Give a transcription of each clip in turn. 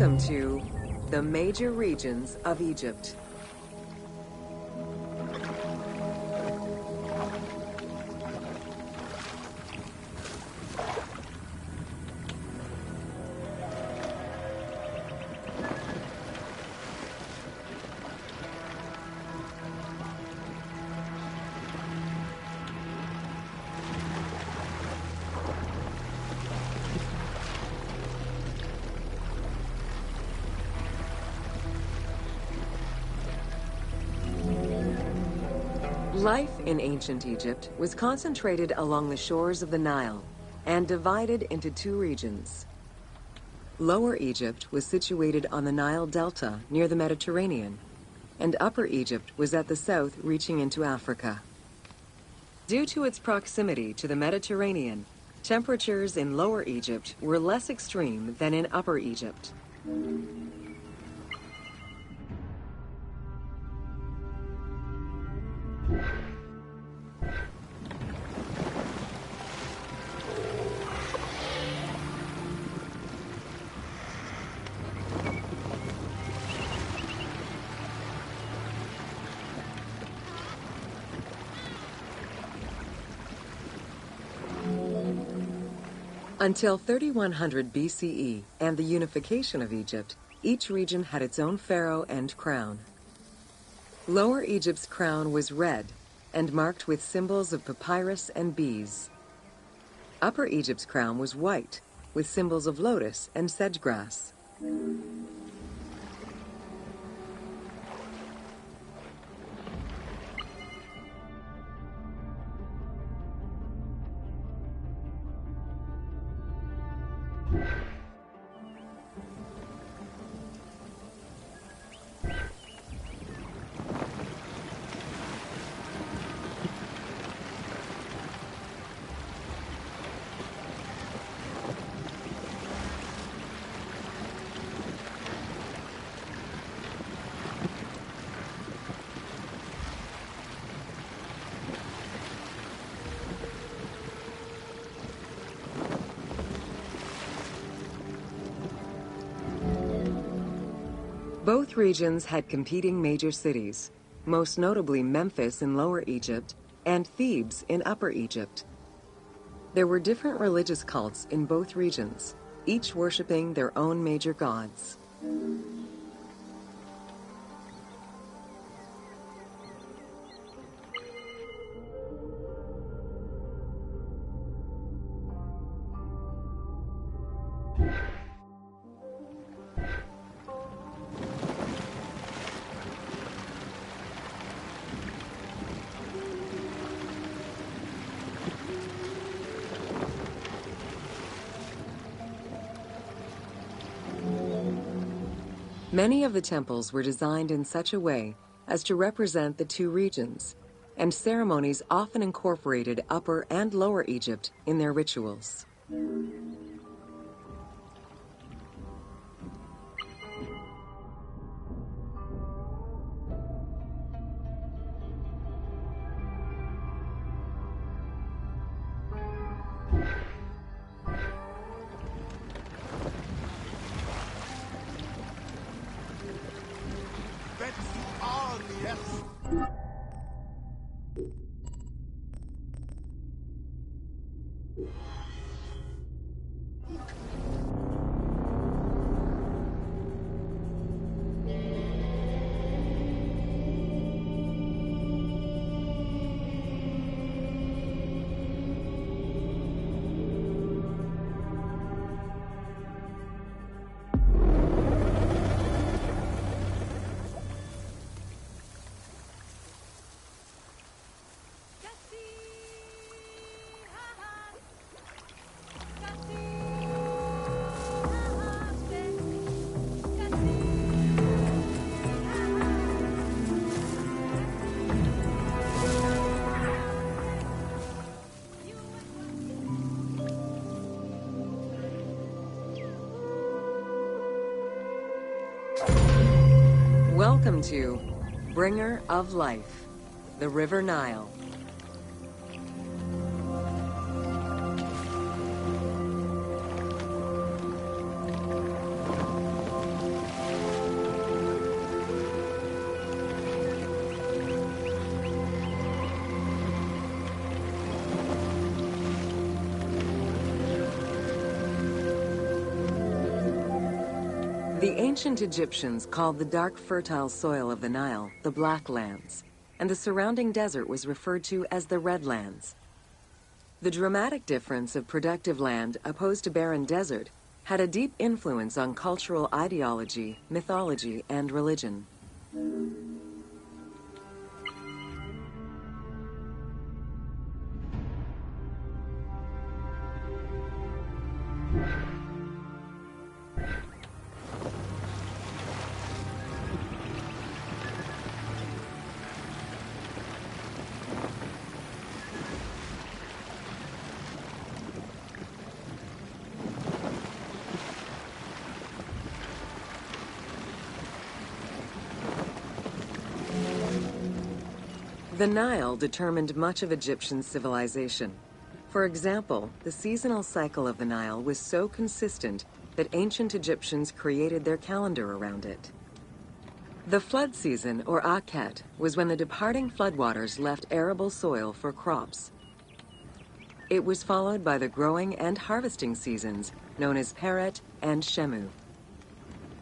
Welcome to the major regions of Egypt. Life in ancient Egypt was concentrated along the shores of the Nile and divided into two regions. Lower Egypt was situated on the Nile Delta near the Mediterranean, and Upper Egypt was at the south reaching into Africa. Due to its proximity to the Mediterranean, temperatures in Lower Egypt were less extreme than in Upper Egypt. Until 3100 BCE and the unification of Egypt, each region had its own pharaoh and crown. Lower Egypt's crown was red and marked with symbols of papyrus and bees. Upper Egypt's crown was white with symbols of lotus and sedge grass. Both regions had competing major cities, most notably Memphis in Lower Egypt and Thebes in Upper Egypt. There were different religious cults in both regions, each worshipping their own major gods. Many of the temples were designed in such a way as to represent the two regions, and ceremonies often incorporated Upper and Lower Egypt in their rituals. Welcome to Bringer of Life, the River Nile. The ancient Egyptians called the dark fertile soil of the Nile the Black Lands, and the surrounding desert was referred to as the Red Lands. The dramatic difference of productive land opposed to barren desert had a deep influence on cultural ideology, mythology, and religion. The Nile determined much of Egyptian civilization. For example, the seasonal cycle of the Nile was so consistent that ancient Egyptians created their calendar around it. The flood season, or Akhet, was when the departing floodwaters left arable soil for crops. It was followed by the growing and harvesting seasons, known as Peret and Shemu.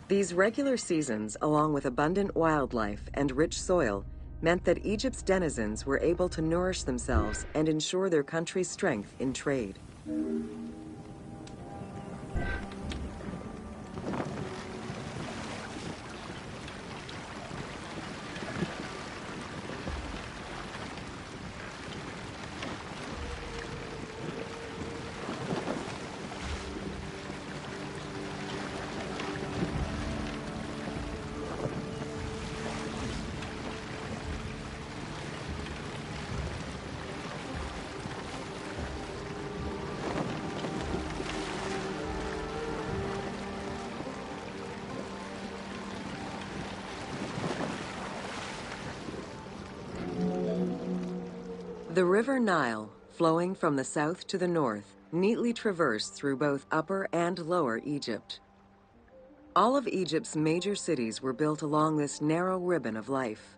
These regular seasons, along with abundant wildlife and rich soil, meant that Egypt's denizens were able to nourish themselves and ensure their country's strength in trade. The River Nile, flowing from the south to the north, neatly traversed through both Upper and Lower Egypt. All of Egypt's major cities were built along this narrow ribbon of life.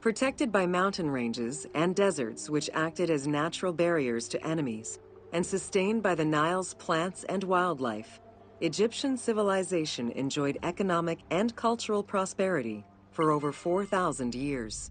Protected by mountain ranges and deserts which acted as natural barriers to enemies, and sustained by the Nile's plants and wildlife, Egyptian civilization enjoyed economic and cultural prosperity for over 4,000 years.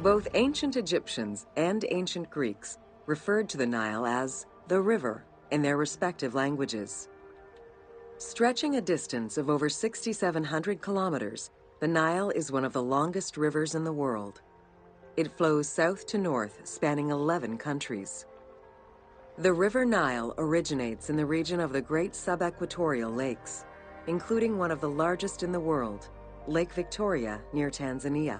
Both ancient Egyptians and ancient Greeks referred to the Nile as the river in their respective languages. Stretching a distance of over 6,700 kilometers, the Nile is one of the longest rivers in the world. It flows south to north, spanning 11 countries. The River Nile originates in the region of the Great Subequatorial Lakes, including one of the largest in the world, Lake Victoria near Tanzania.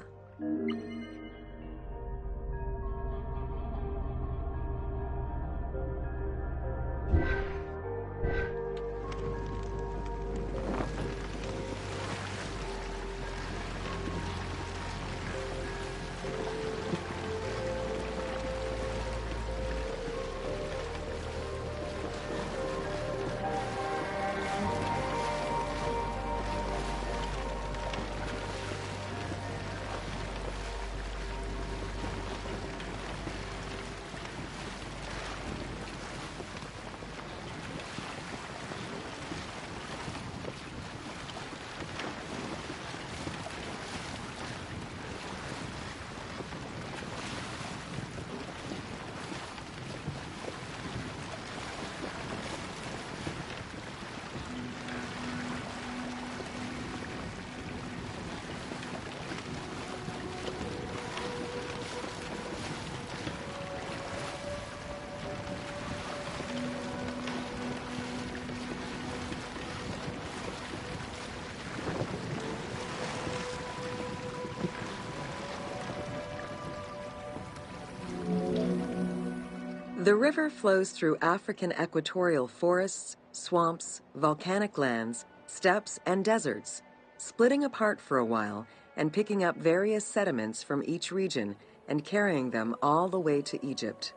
The river flows through African equatorial forests, swamps, volcanic lands, steppes, and deserts, splitting apart for a while and picking up various sediments from each region and carrying them all the way to Egypt.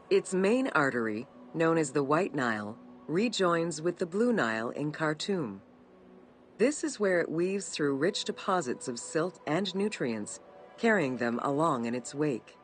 Its main artery, known as the White Nile, rejoins with the Blue Nile in Khartoum. This is where it weaves through rich deposits of silt and nutrients, carrying them along in its wake.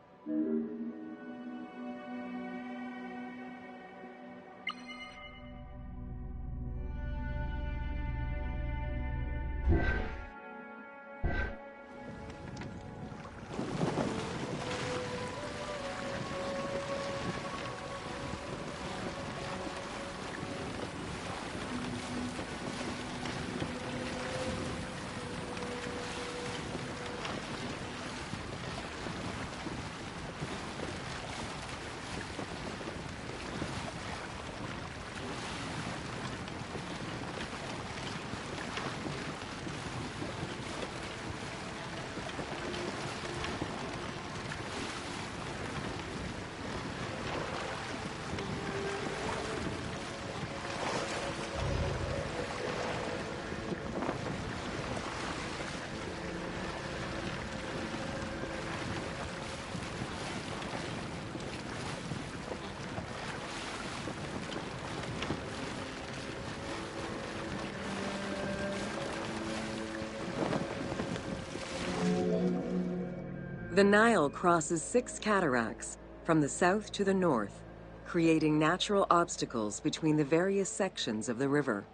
The Nile crosses 6 cataracts from the south to the north, creating natural obstacles between the various sections of the river.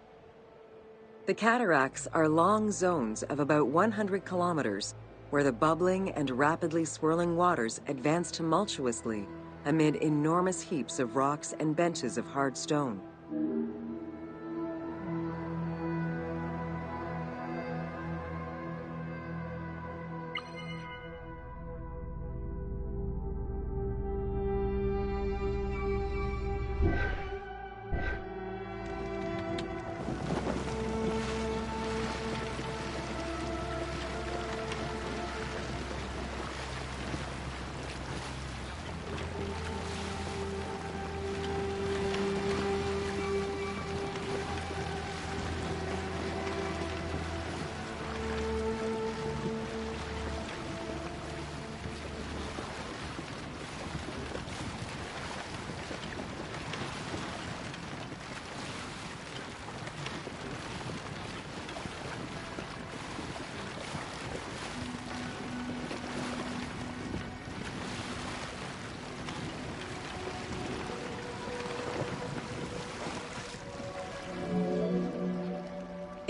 The cataracts are long zones of about 100 kilometers, where the bubbling and rapidly swirling waters advance tumultuously amid enormous heaps of rocks and benches of hard stone.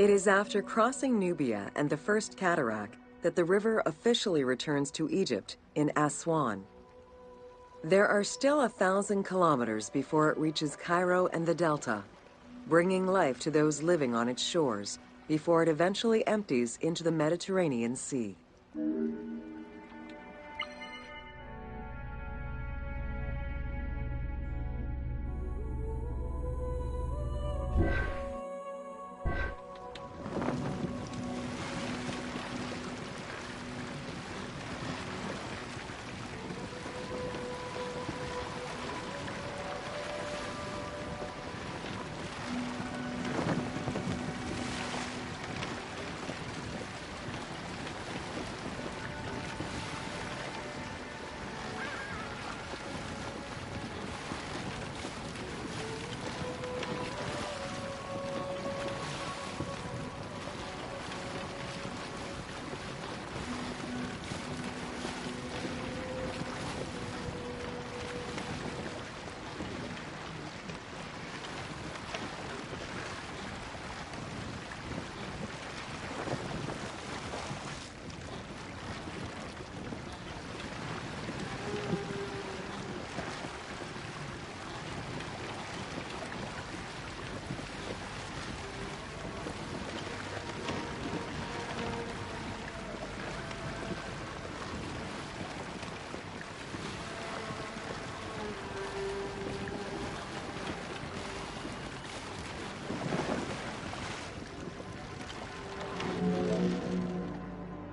It is after crossing Nubia and the First Cataract that the river officially returns to Egypt in Aswan. There are still 1,000 kilometers before it reaches Cairo and the Delta, bringing life to those living on its shores before it eventually empties into the Mediterranean Sea.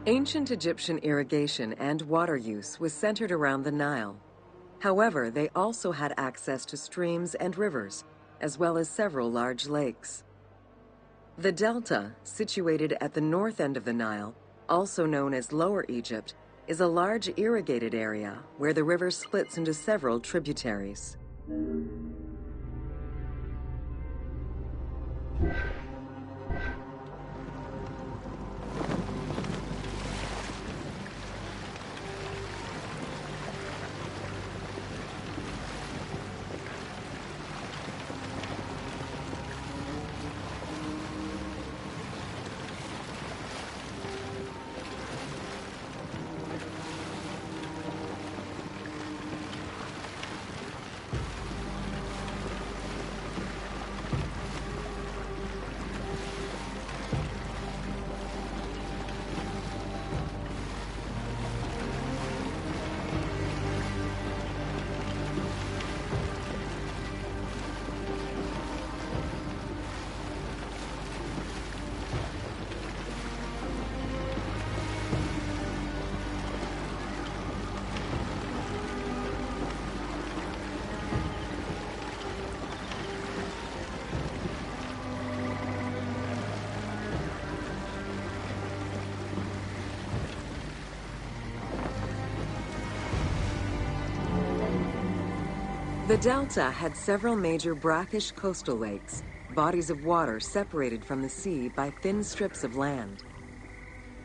Ancient Egyptian irrigation and water use was centered around the Nile. However, they also had access to streams and rivers, as well as several large lakes. The delta, situated at the north end of the Nile, also known as Lower Egypt, is a large irrigated area where the river splits into several tributaries. The delta had several major brackish coastal lakes, bodies of water separated from the sea by thin strips of land.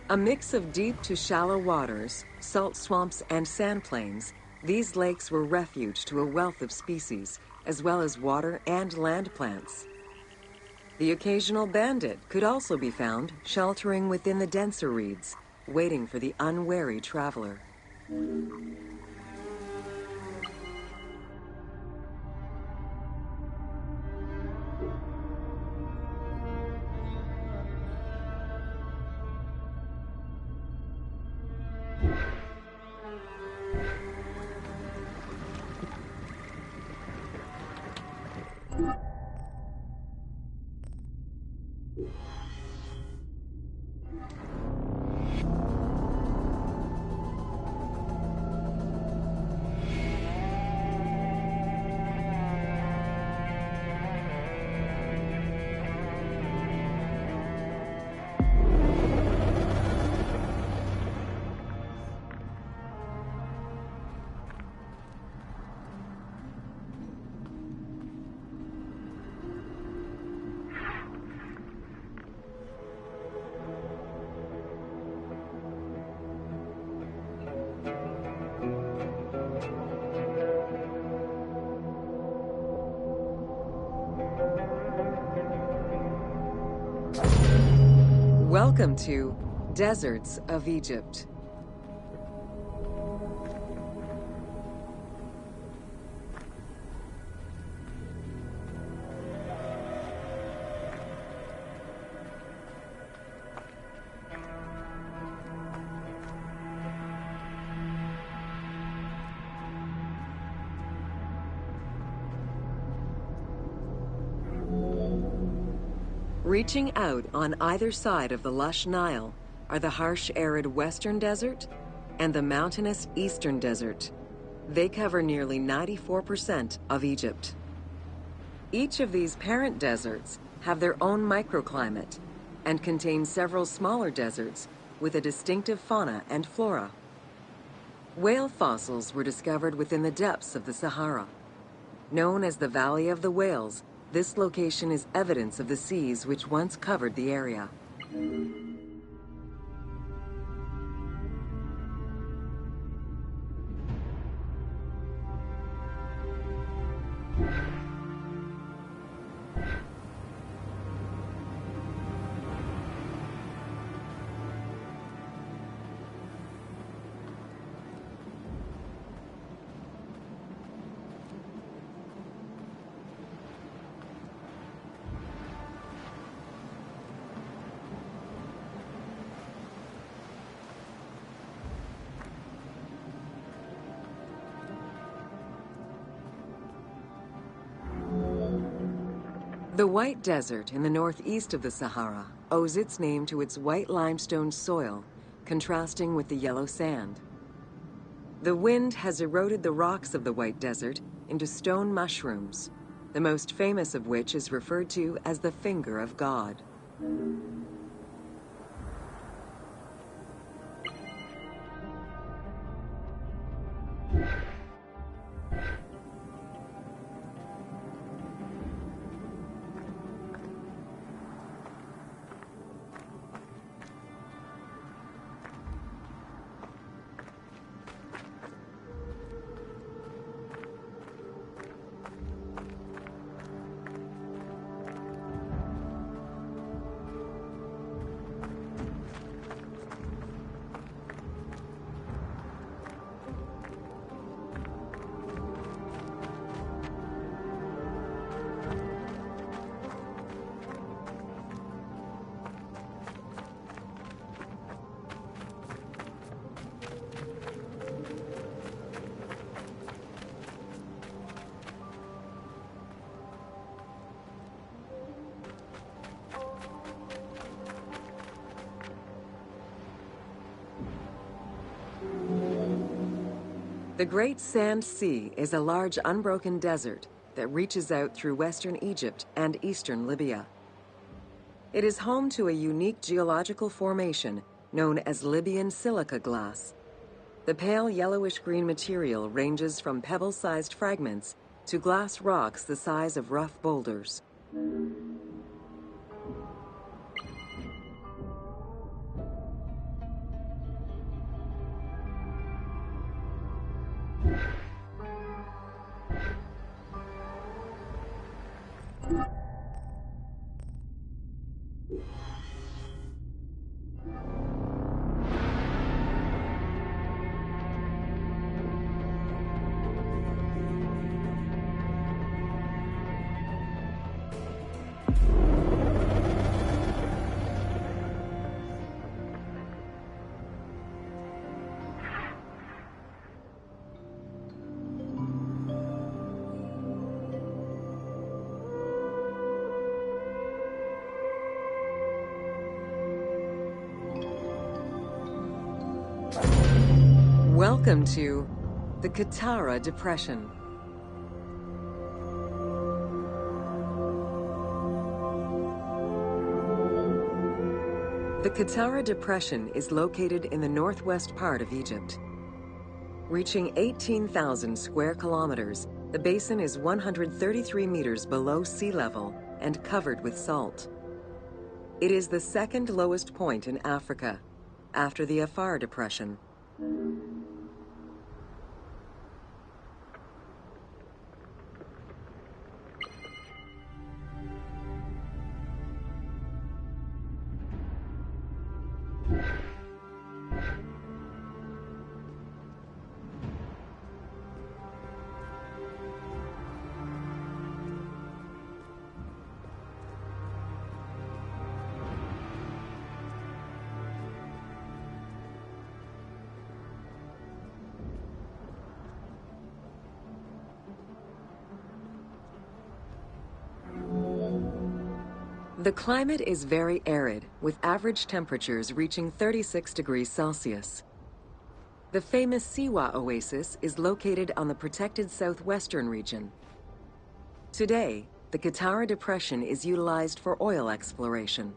A mix of deep to shallow waters, salt swamps, and sand plains, these lakes were refuge to a wealth of species, as well as water and land plants. The occasional bandit could also be found sheltering within the denser reeds, waiting for the unwary traveler. Welcome to Deserts of Egypt. Reaching out on either side of the lush Nile are the harsh, arid Western Desert and the mountainous Eastern Desert. They cover nearly 94% of Egypt. Each of these parent deserts have their own microclimate and contain several smaller deserts with a distinctive fauna and flora. Whale fossils were discovered within the depths of the Sahara. Known as the Valley of the Whales, this location is evidence of the seas which once covered the area. The White Desert in the northeast of the Sahara owes its name to its white limestone soil, contrasting with the yellow sand. The wind has eroded the rocks of the White Desert into stone mushrooms, the most famous of which is referred to as the Finger of God. The Great Sand Sea is a large unbroken desert that reaches out through western Egypt and eastern Libya. It is home to a unique geological formation known as Libyan silica glass. The pale yellowish-green material ranges from pebble-sized fragments to glass rocks the size of rough boulders. Welcome to the Qattara Depression. The Qattara Depression is located in the northwest part of Egypt. Reaching 18,000 square kilometers, the basin is 133 meters below sea level and covered with salt. It is the second lowest point in Africa, after the Afar Depression. The climate is very arid, with average temperatures reaching 36 degrees Celsius. The famous Siwa Oasis is located on the protected southwestern region. Today, the Qattara Depression is utilized for oil exploration.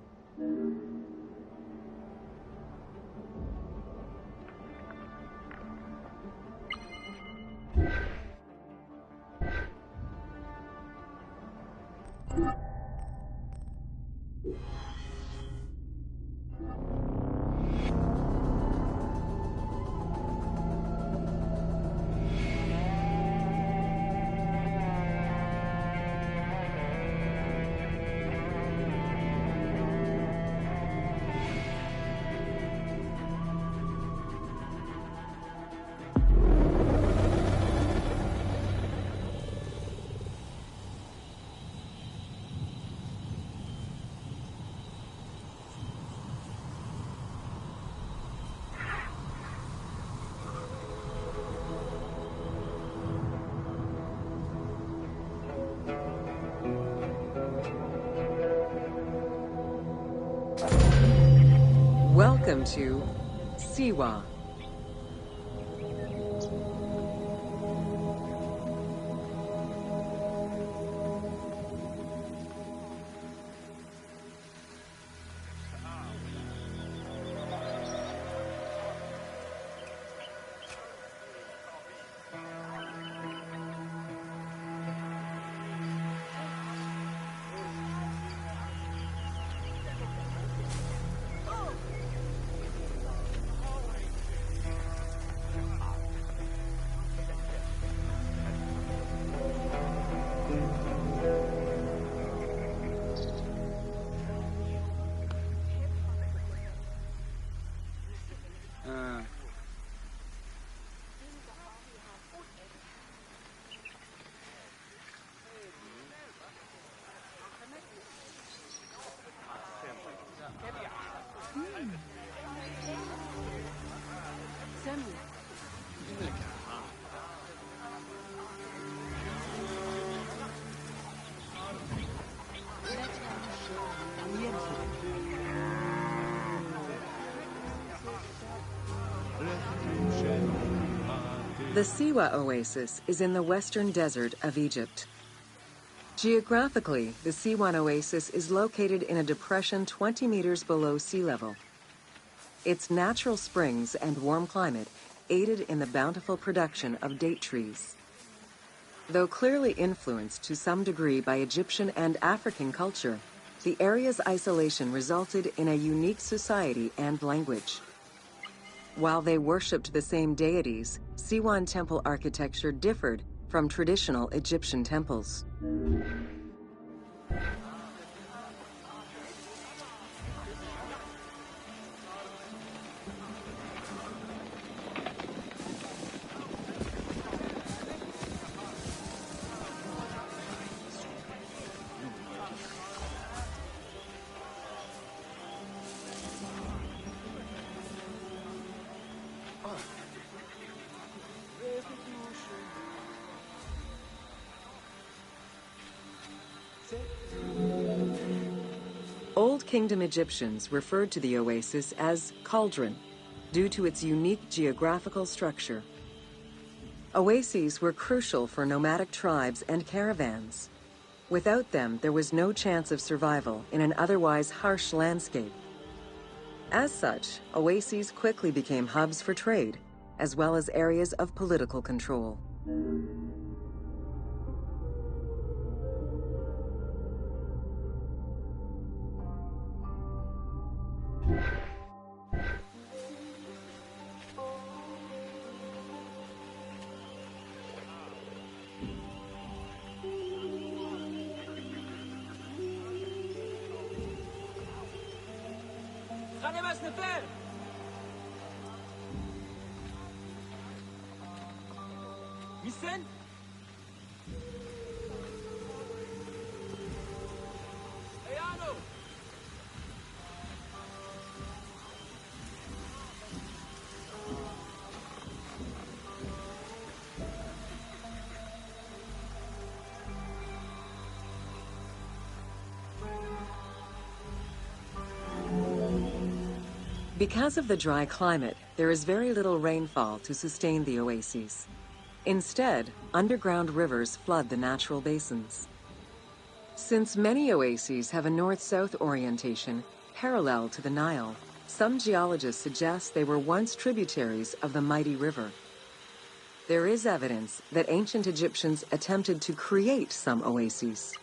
Welcome to Siwa. The Siwa Oasis is in the western desert of Egypt. Geographically, the Siwan Oasis is located in a depression 20 meters below sea level. Its natural springs and warm climate aided in the bountiful production of date trees. Though clearly influenced to some degree by Egyptian and African culture, the area's isolation resulted in a unique society and language. While they worshipped the same deities, Siwan temple architecture differed from traditional Egyptian temples. Old Kingdom Egyptians referred to the oasis as cauldron, due to its unique geographical structure. Oases were crucial for nomadic tribes and caravans. Without them, there was no chance of survival in an otherwise harsh landscape. As such, oases quickly became hubs for trade, as well as areas of political control. Because of the dry climate, there is very little rainfall to sustain the oases. Instead, underground rivers flood the natural basins. Since many oases have a north-south orientation parallel to the Nile, some geologists suggest they were once tributaries of the mighty river. There is evidence that ancient Egyptians attempted to create some oases.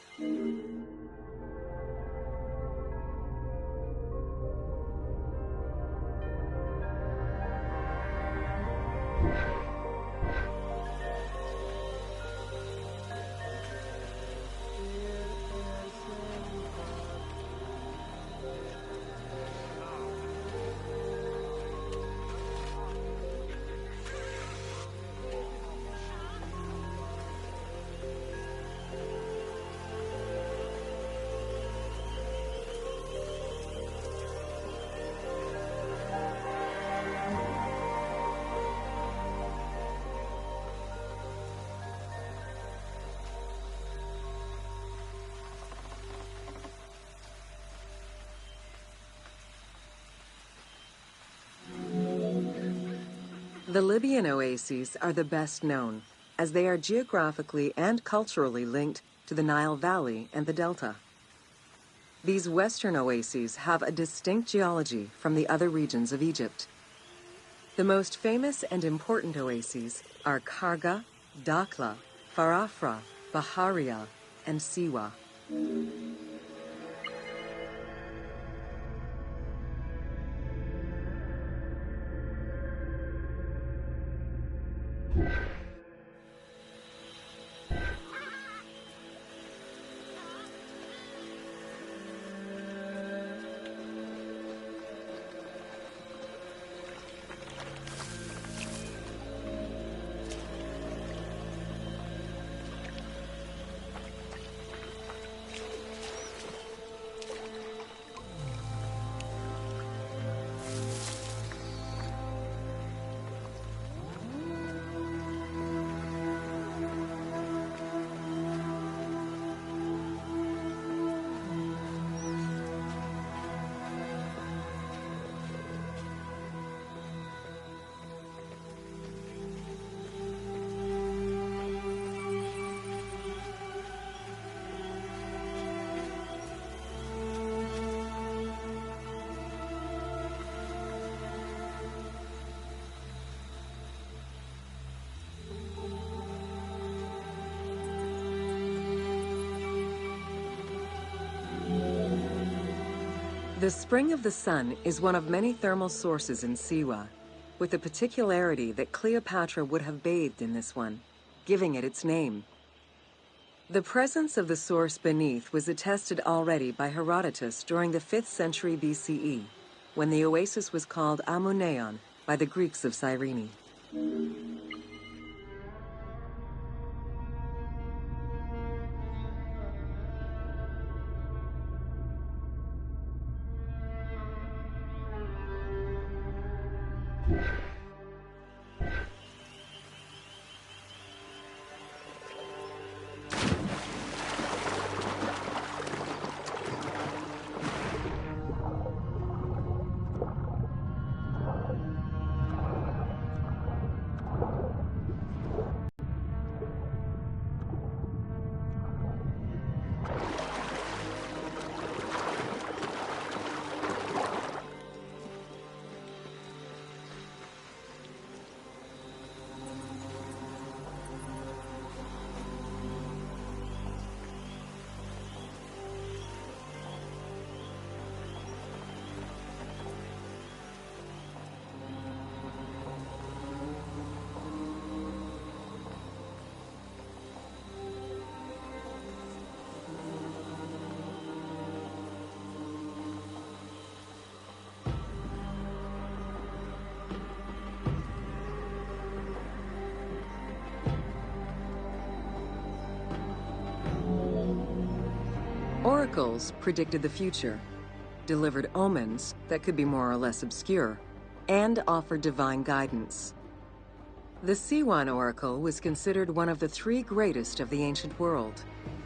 The Libyan oases are the best known, as they are geographically and culturally linked to the Nile Valley and the Delta. These western oases have a distinct geology from the other regions of Egypt. The most famous and important oases are Karga, Dakhla, Farafra, Baharia, and Siwa. The Spring of the Sun is one of many thermal sources in Siwa, with the particularity that Cleopatra would have bathed in this one, giving it its name. The presence of the source beneath was attested already by Herodotus during the 5th century BCE, when the oasis was called Amuneion by the Greeks of Cyrene. Oracles predicted the future, delivered omens that could be more or less obscure, and offered divine guidance. The Siwan Oracle was considered one of the 3 greatest of the ancient world,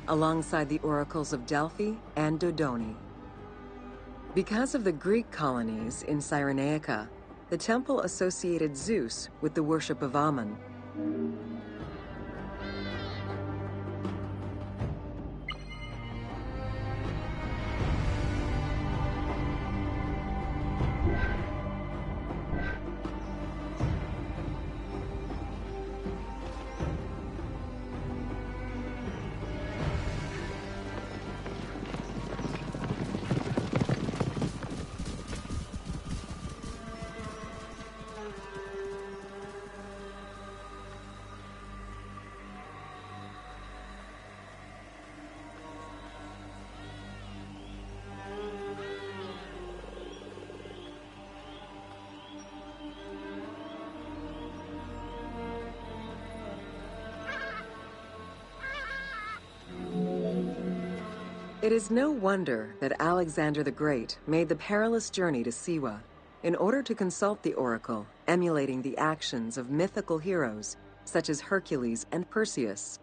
alongside the oracles of Delphi and Dodoni. Because of the Greek colonies in Cyrenaica, the temple associated Zeus with the worship of Ammon. It is no wonder that Alexander the Great made the perilous journey to Siwa in order to consult the oracle, emulating the actions of mythical heroes such as Hercules and Perseus.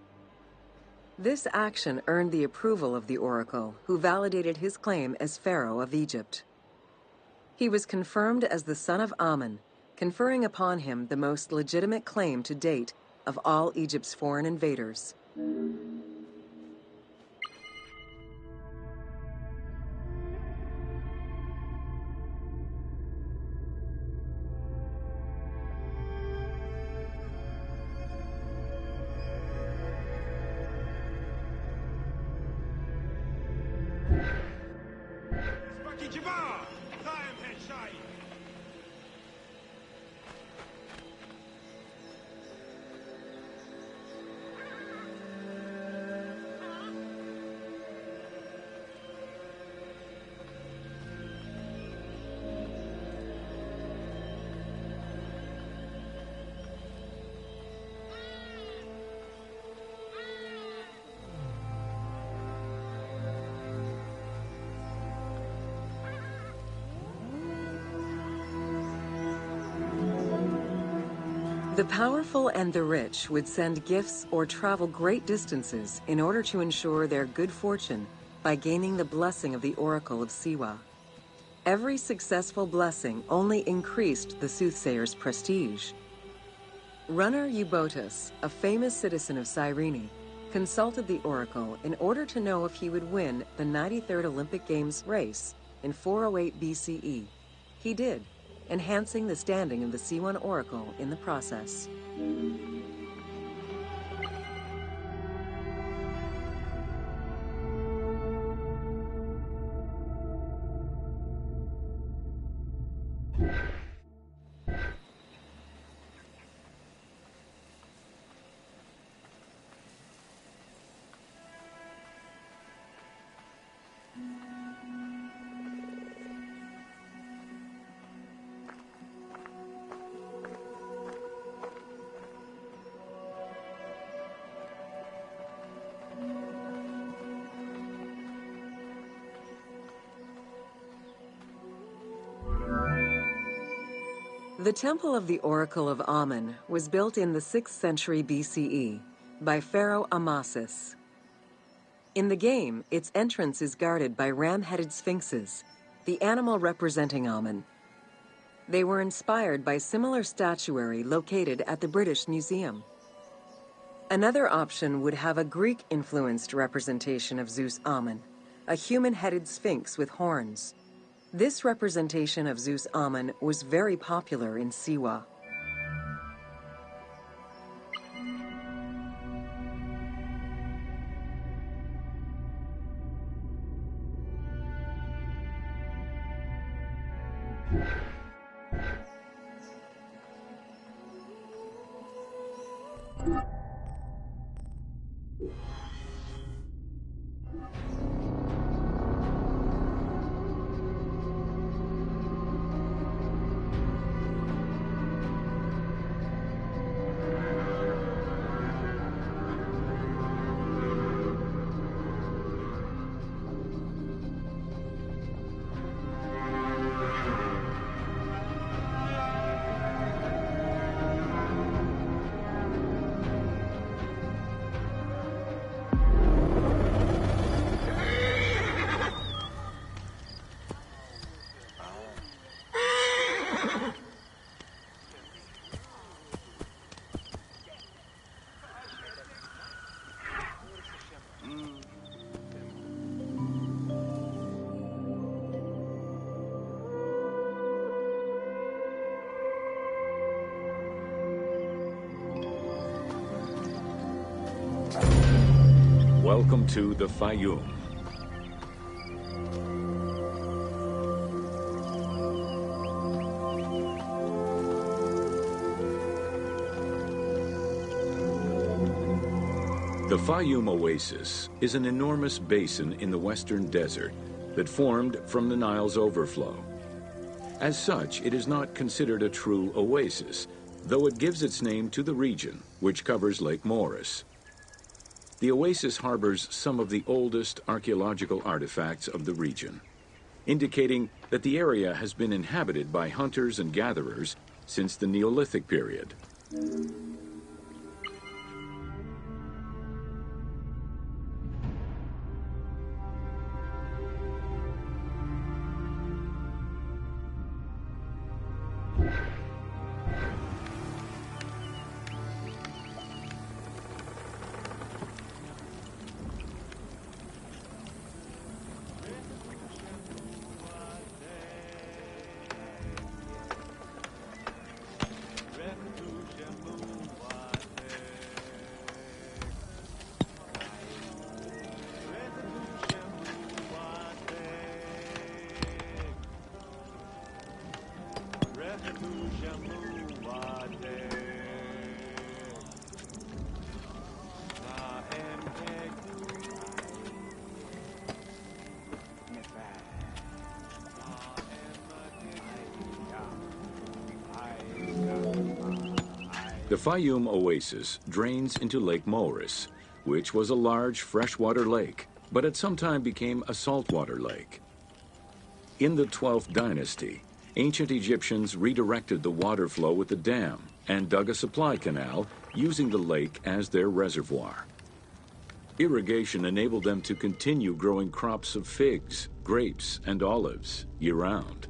This action earned the approval of the oracle, who validated his claim as Pharaoh of Egypt. He was confirmed as the son of Ammon, conferring upon him the most legitimate claim to date of all Egypt's foreign invaders. The powerful and the rich would send gifts or travel great distances in order to ensure their good fortune by gaining the blessing of the Oracle of Siwa. Every successful blessing only increased the soothsayer's prestige. Runner Eubotus, a famous citizen of Cyrene, consulted the oracle in order to know if he would win the 93rd Olympic Games race in 408 BCE. He did, enhancing the standing of the Siwan Oracle in the process. The Temple of the Oracle of Amun was built in the 6th century BCE by Pharaoh Amasis. In the game, its entrance is guarded by ram-headed sphinxes, the animal representing Amun. They were inspired by similar statuary located at the British Museum. Another option would have a Greek-influenced representation of Zeus Amun, a human-headed sphinx with horns. This representation of Zeus Amun was very popular in Siwa. Welcome to the Fayum. The Fayum Oasis is an enormous basin in the western desert that formed from the Nile's overflow. As such, it is not considered a true oasis, though it gives its name to the region, which covers Lake Moeris. The oasis harbors some of the oldest archaeological artifacts of the region, indicating that the area has been inhabited by hunters and gatherers since the Neolithic period. The Fayum Oasis drains into Lake Moeris, which was a large freshwater lake, but at some time became a saltwater lake. In the 12th dynasty, ancient Egyptians redirected the water flow with a dam and dug a supply canal using the lake as their reservoir. Irrigation enabled them to continue growing crops of figs, grapes, and olives year-round.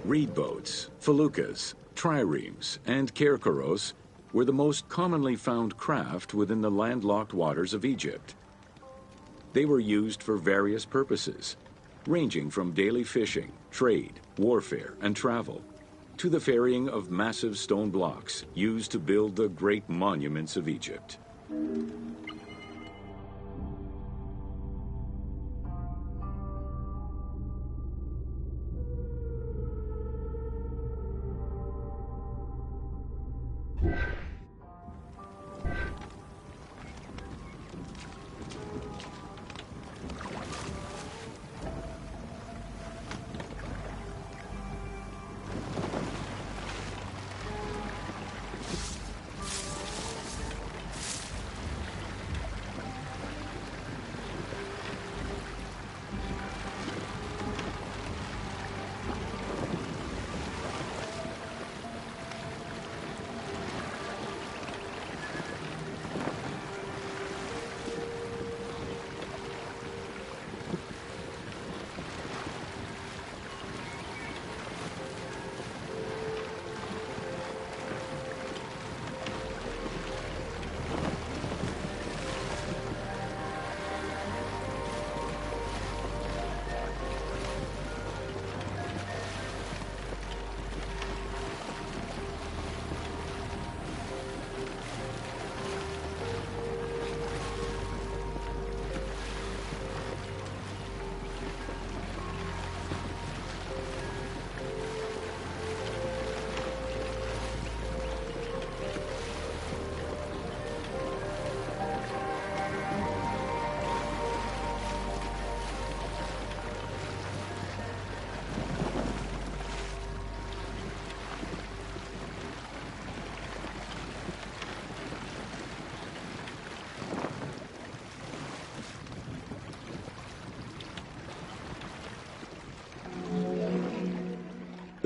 Reed boats, feluccas, triremes, and kerkeros were the most commonly found craft within the landlocked waters of Egypt. They were used for various purposes, ranging from daily fishing, trade, warfare, and travel, to the ferrying of massive stone blocks used to build the great monuments of Egypt.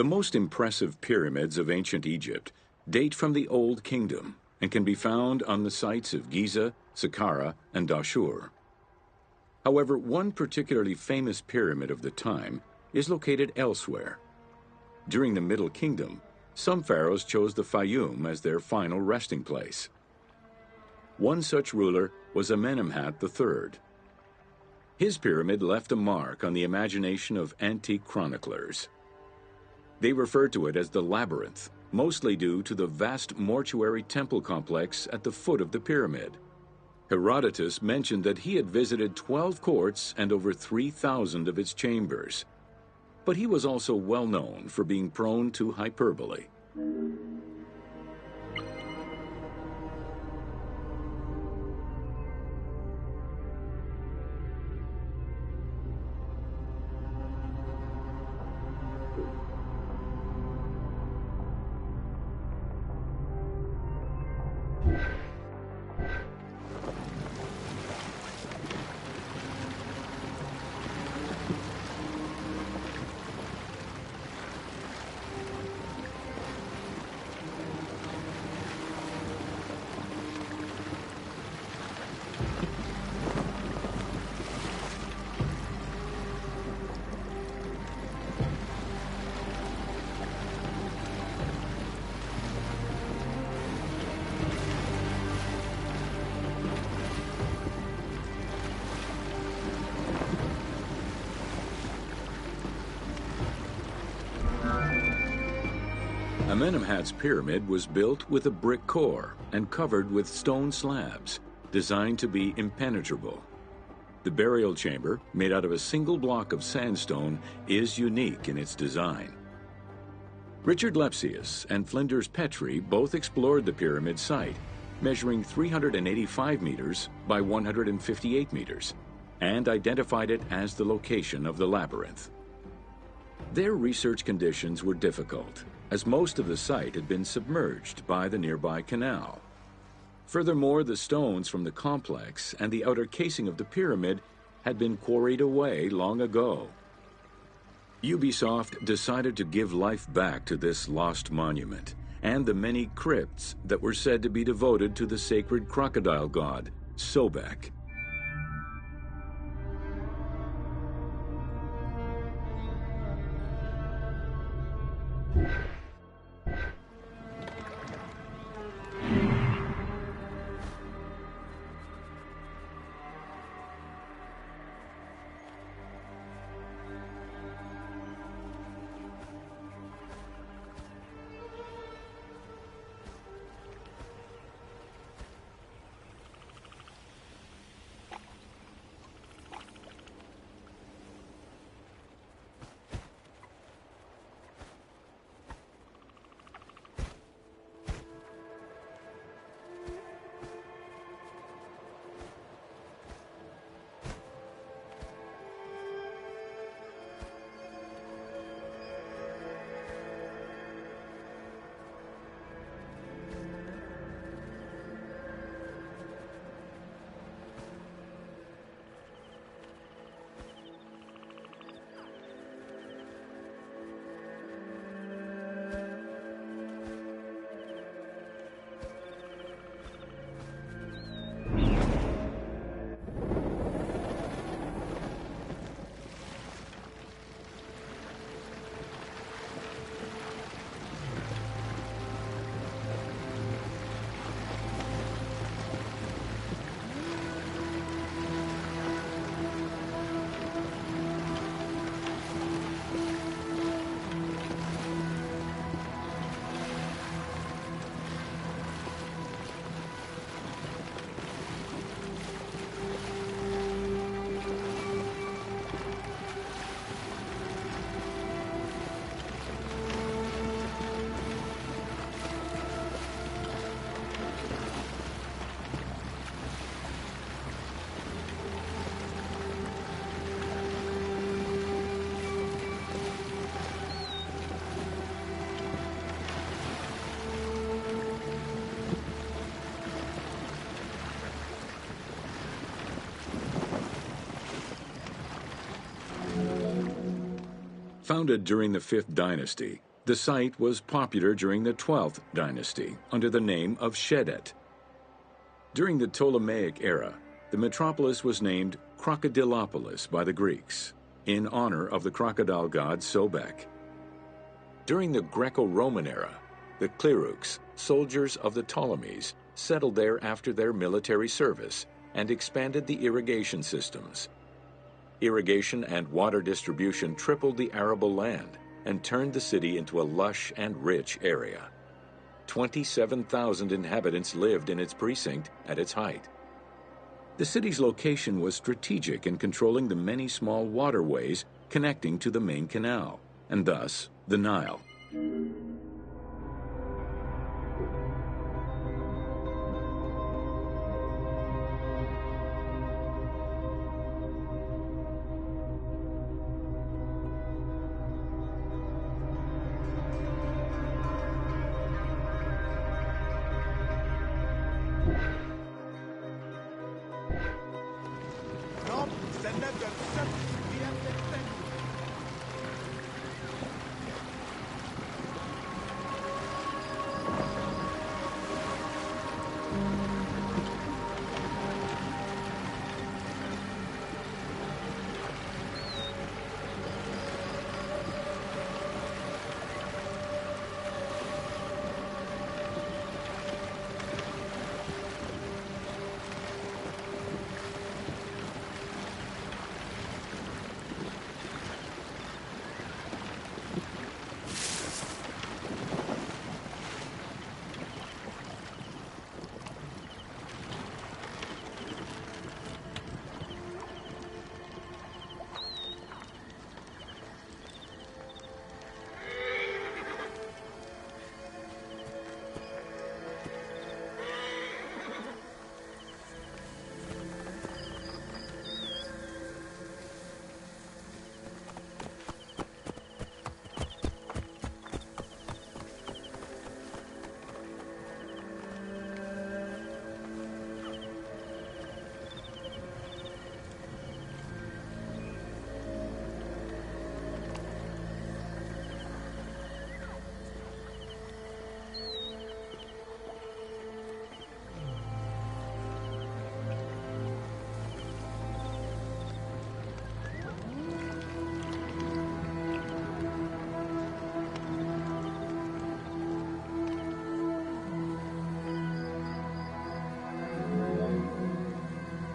The most impressive pyramids of ancient Egypt date from the Old Kingdom and can be found on the sites of Giza, Saqqara, and Dashur. However, one particularly famous pyramid of the time is located elsewhere. During the Middle Kingdom, some pharaohs chose the Fayum as their final resting place. One such ruler was Amenemhat III. His pyramid left a mark on the imagination of antique chroniclers. They refer to it as the Labyrinth, mostly due to the vast mortuary temple complex at the foot of the pyramid. Herodotus mentioned that he had visited 12 courts and over 3,000 of its chambers. But he was also well known for being prone to hyperbole. Amenemhat's pyramid was built with a brick core and covered with stone slabs, designed to be impenetrable. The burial chamber, made out of a single block of sandstone, is unique in its design. Richard Lepsius and Flinders Petrie both explored the pyramid site, measuring 385 meters by 158 meters, and identified it as the location of the labyrinth. Their research conditions were difficult, as most of the site had been submerged by the nearby canal. Furthermore, the stones from the complex and the outer casing of the pyramid had been quarried away long ago. Ubisoft decided to give life back to this lost monument and the many crypts that were said to be devoted to the sacred crocodile god, Sobek. Founded during the 5th dynasty, the site was popular during the 12th dynasty under the name of Shedet. During the Ptolemaic era, the metropolis was named Crocodilopolis by the Greeks, in honor of the crocodile god Sobek. During the Greco-Roman era, the Cleruks, soldiers of the Ptolemies, settled there after their military service and expanded the irrigation systems. Irrigation and water distribution tripled the arable land and turned the city into a lush and rich area. 27,000 inhabitants lived in its precinct at its height. The city's location was strategic in controlling the many small waterways connecting to the main canal, and thus the Nile.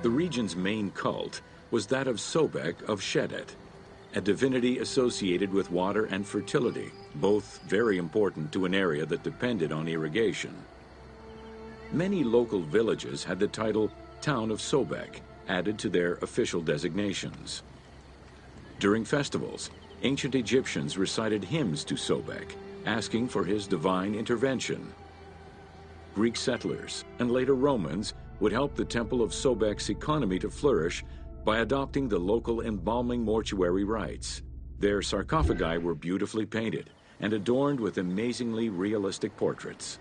The region's main cult was that of Sobek of Shedet, a divinity associated with water and fertility, both very important to an area that depended on irrigation. Many local villages had the title Town of Sobek added to their official designations. During festivals, ancient Egyptians recited hymns to Sobek, asking for his divine intervention. Greek settlers, and later Romans, would help the Temple of Sobek's economy to flourish by adopting the local embalming mortuary rites. Their sarcophagi were beautifully painted and adorned with amazingly realistic portraits.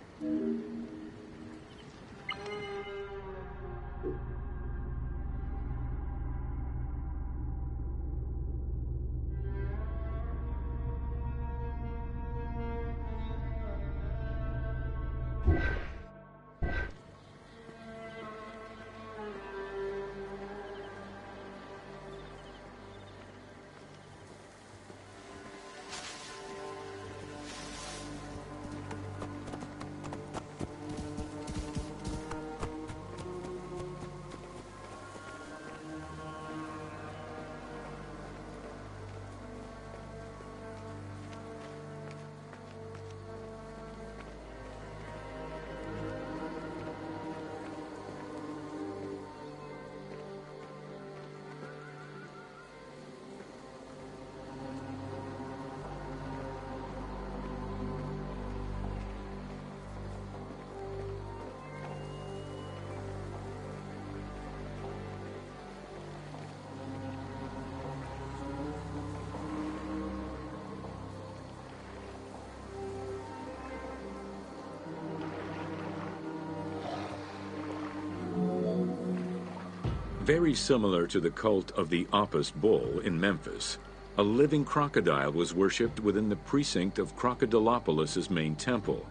Very similar to the cult of the Apis bull in Memphis, A living crocodile was worshipped within the precinct of Crocodilopolis's main temple.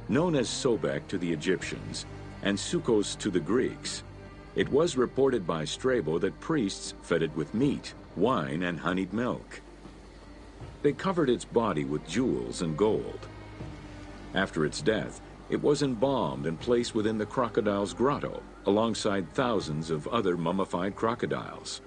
Known as Sobek to the Egyptians and Sukkos to the Greeks, it was reported by Strabo that priests fed it with meat, wine, and honeyed milk. They covered its body with jewels and gold. After its death, it was embalmed and placed within the crocodile's grotto, alongside thousands of other mummified crocodiles.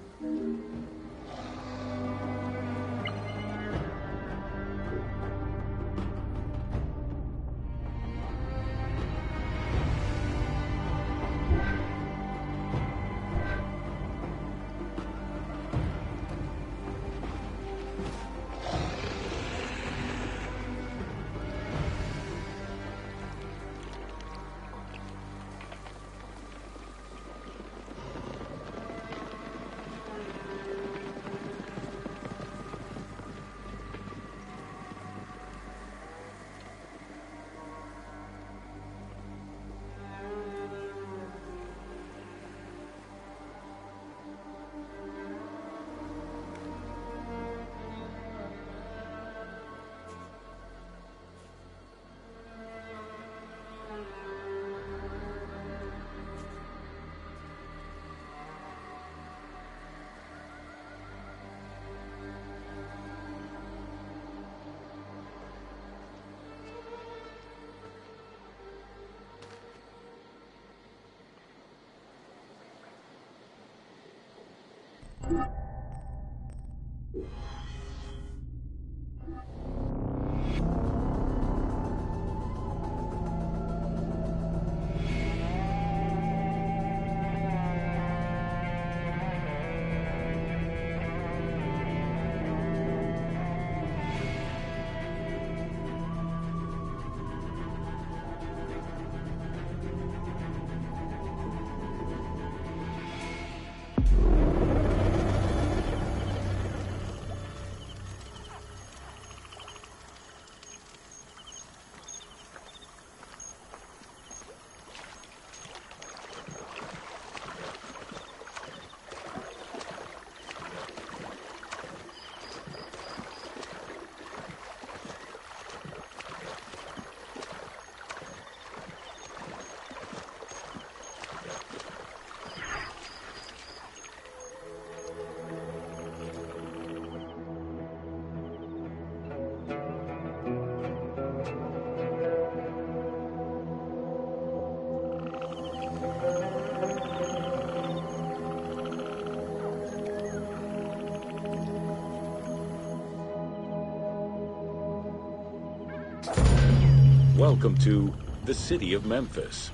Welcome to the city of Memphis.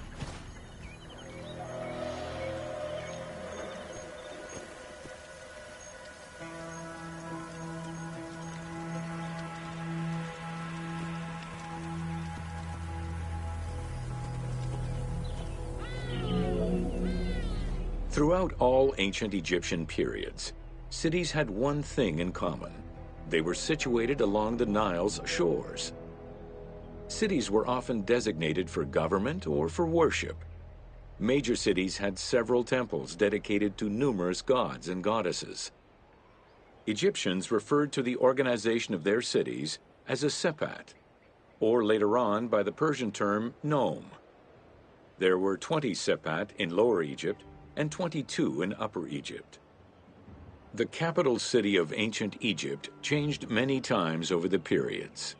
Throughout all ancient Egyptian periods, cities had one thing in common. They were situated along the Nile's shores. Cities were often designated for government or for worship. Major cities had several temples dedicated to numerous gods and goddesses. Egyptians referred to the organization of their cities as a sepat, or later on by the Persian term nome. There were 20 sepat in Lower Egypt and 22 in Upper Egypt. The capital city of ancient Egypt changed many times over the periods.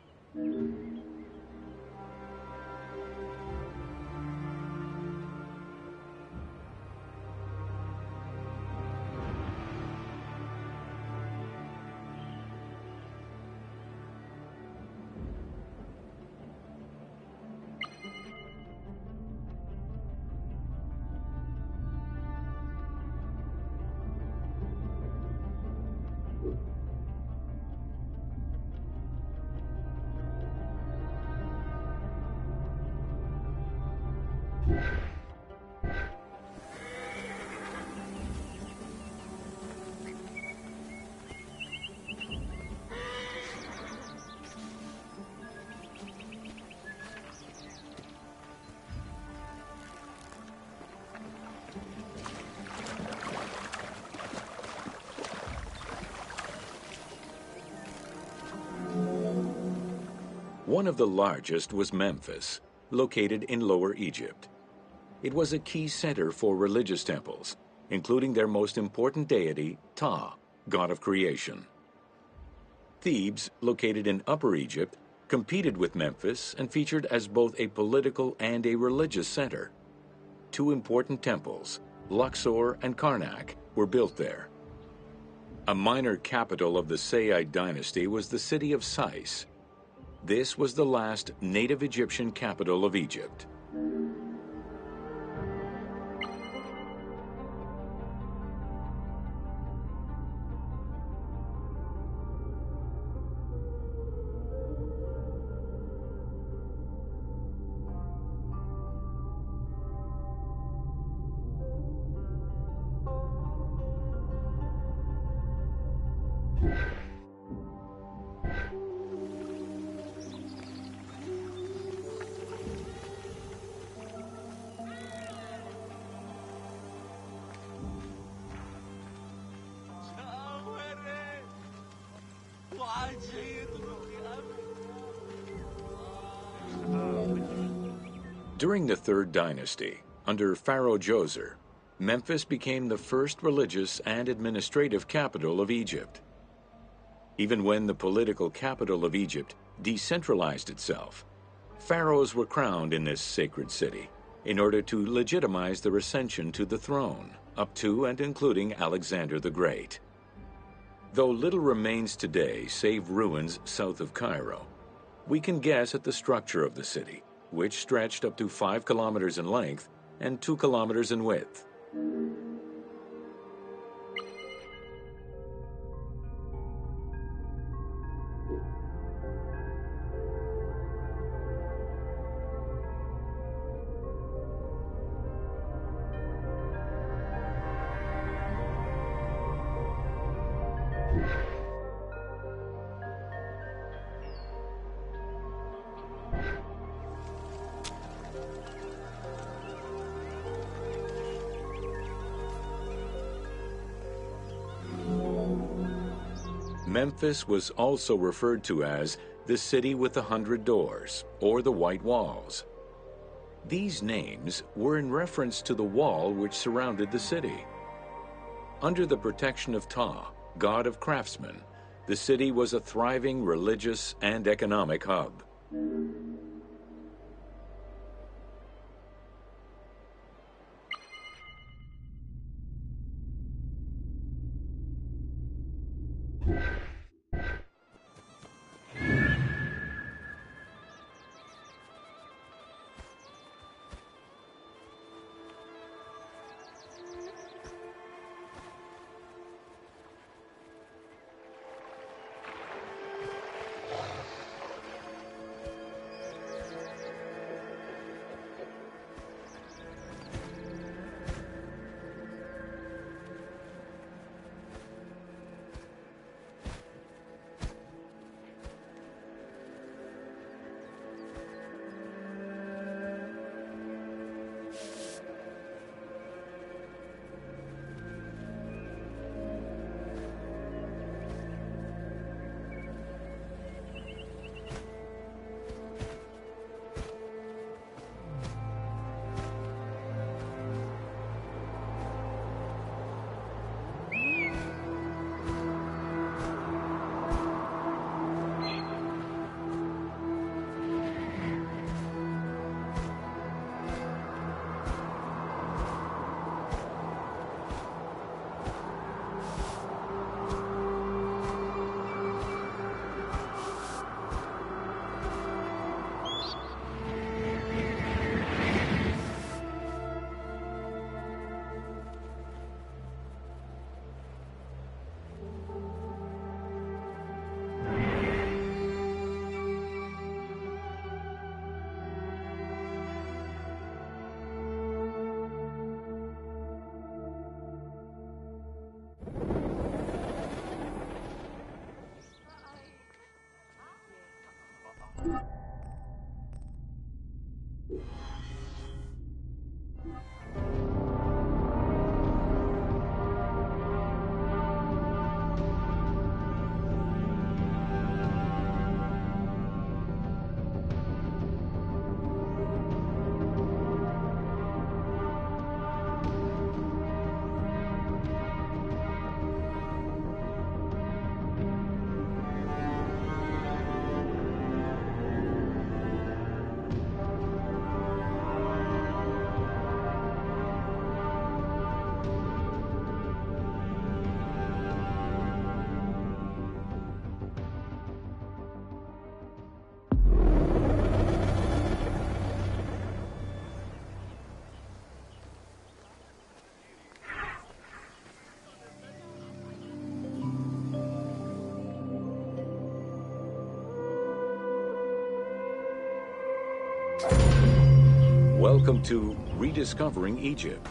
One of the largest was Memphis, located in Lower Egypt. It was a key center for religious temples, including their most important deity, Ptah, god of creation. Thebes, located in Upper Egypt, competed with Memphis and featured as both a political and a religious center. Two important temples, Luxor and Karnak, were built there. A minor capital of the Sayyid dynasty was the city of Sais. This was the last native Egyptian capital of Egypt. During the Third Dynasty, under Pharaoh Djoser, Memphis became the first religious and administrative capital of Egypt. Even when the political capital of Egypt decentralized itself, pharaohs were crowned in this sacred city in order to legitimize their ascension to the throne, up to and including Alexander the Great. Though little remains today save ruins south of Cairo, we can guess at the structure of the city, which stretched up to 5 kilometers in length and 2 kilometers in width. Memphis was also referred to as the City with the 100 Doors, or the White Walls. These names were in reference to the wall which surrounded the city. Under the protection of Ptah, god of craftsmen, the city was a thriving religious and economic hub. Welcome to Rediscovering Egypt.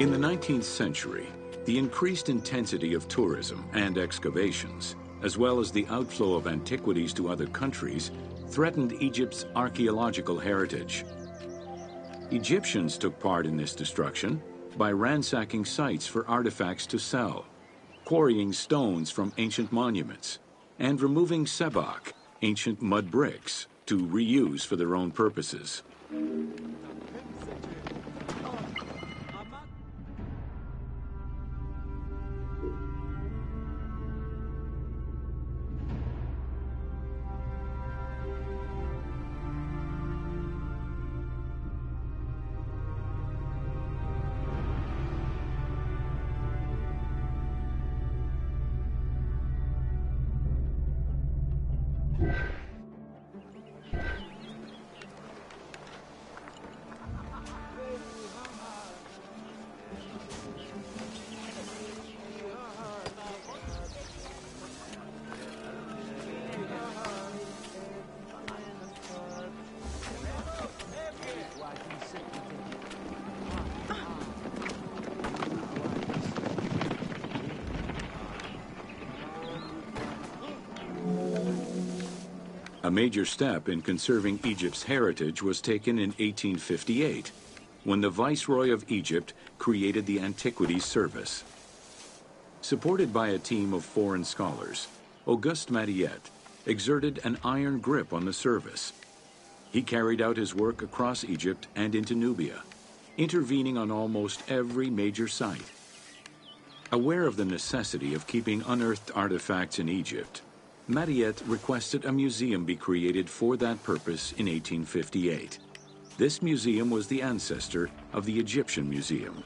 In the 19th century, the increased intensity of tourism and excavations, as well as the outflow of antiquities to other countries, threatened Egypt's archaeological heritage. Egyptians took part in this destruction by ransacking sites for artifacts to sell, quarrying stones from ancient monuments, and removing sebak, ancient mud bricks, to reuse for their own purposes. A major step in conserving Egypt's heritage was taken in 1858, when the Viceroy of Egypt created the Antiquities Service. Supported by a team of foreign scholars, Auguste Mariette exerted an iron grip on the service. He carried out his work across Egypt and into Nubia, intervening on almost every major site. Aware of the necessity of keeping unearthed artifacts in Egypt, Mariette requested a museum be created for that purpose in 1858. This museum was the ancestor of the Egyptian Museum.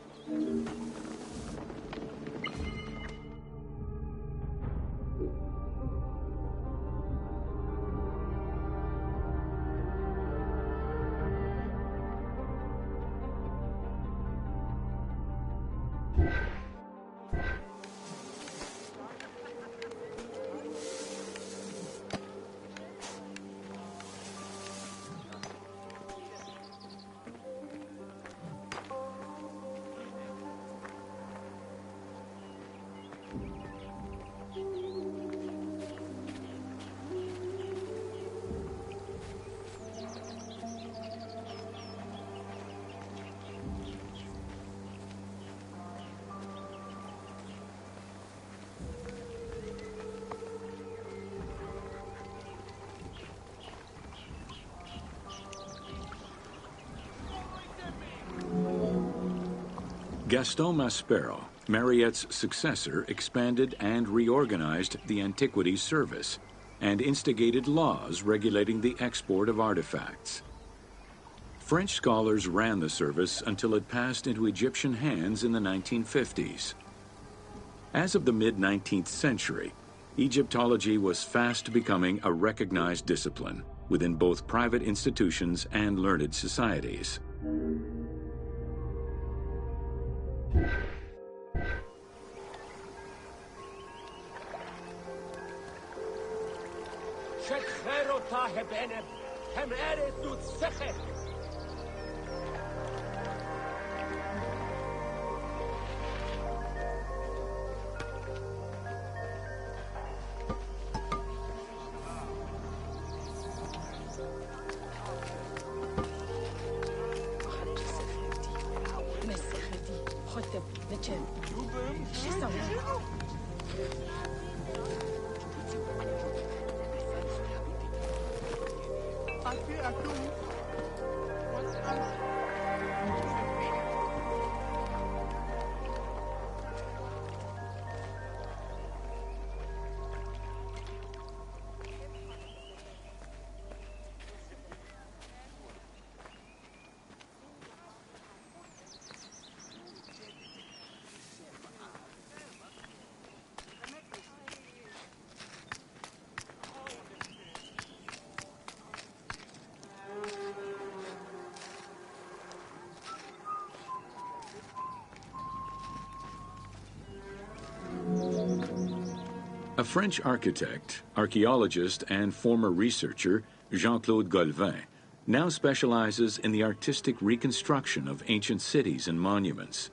Gaston Maspero, Mariette's successor, expanded and reorganized the Antiquities Service and instigated laws regulating the export of artifacts. French scholars ran the service until it passed into Egyptian hands in the 1950s. As of the mid-19th century, Egyptology was fast becoming a recognized discipline within both private institutions and learned societies. A French architect, archaeologist, and former researcher, Jean-Claude Golvin, now specializes in the artistic reconstruction of ancient cities and monuments.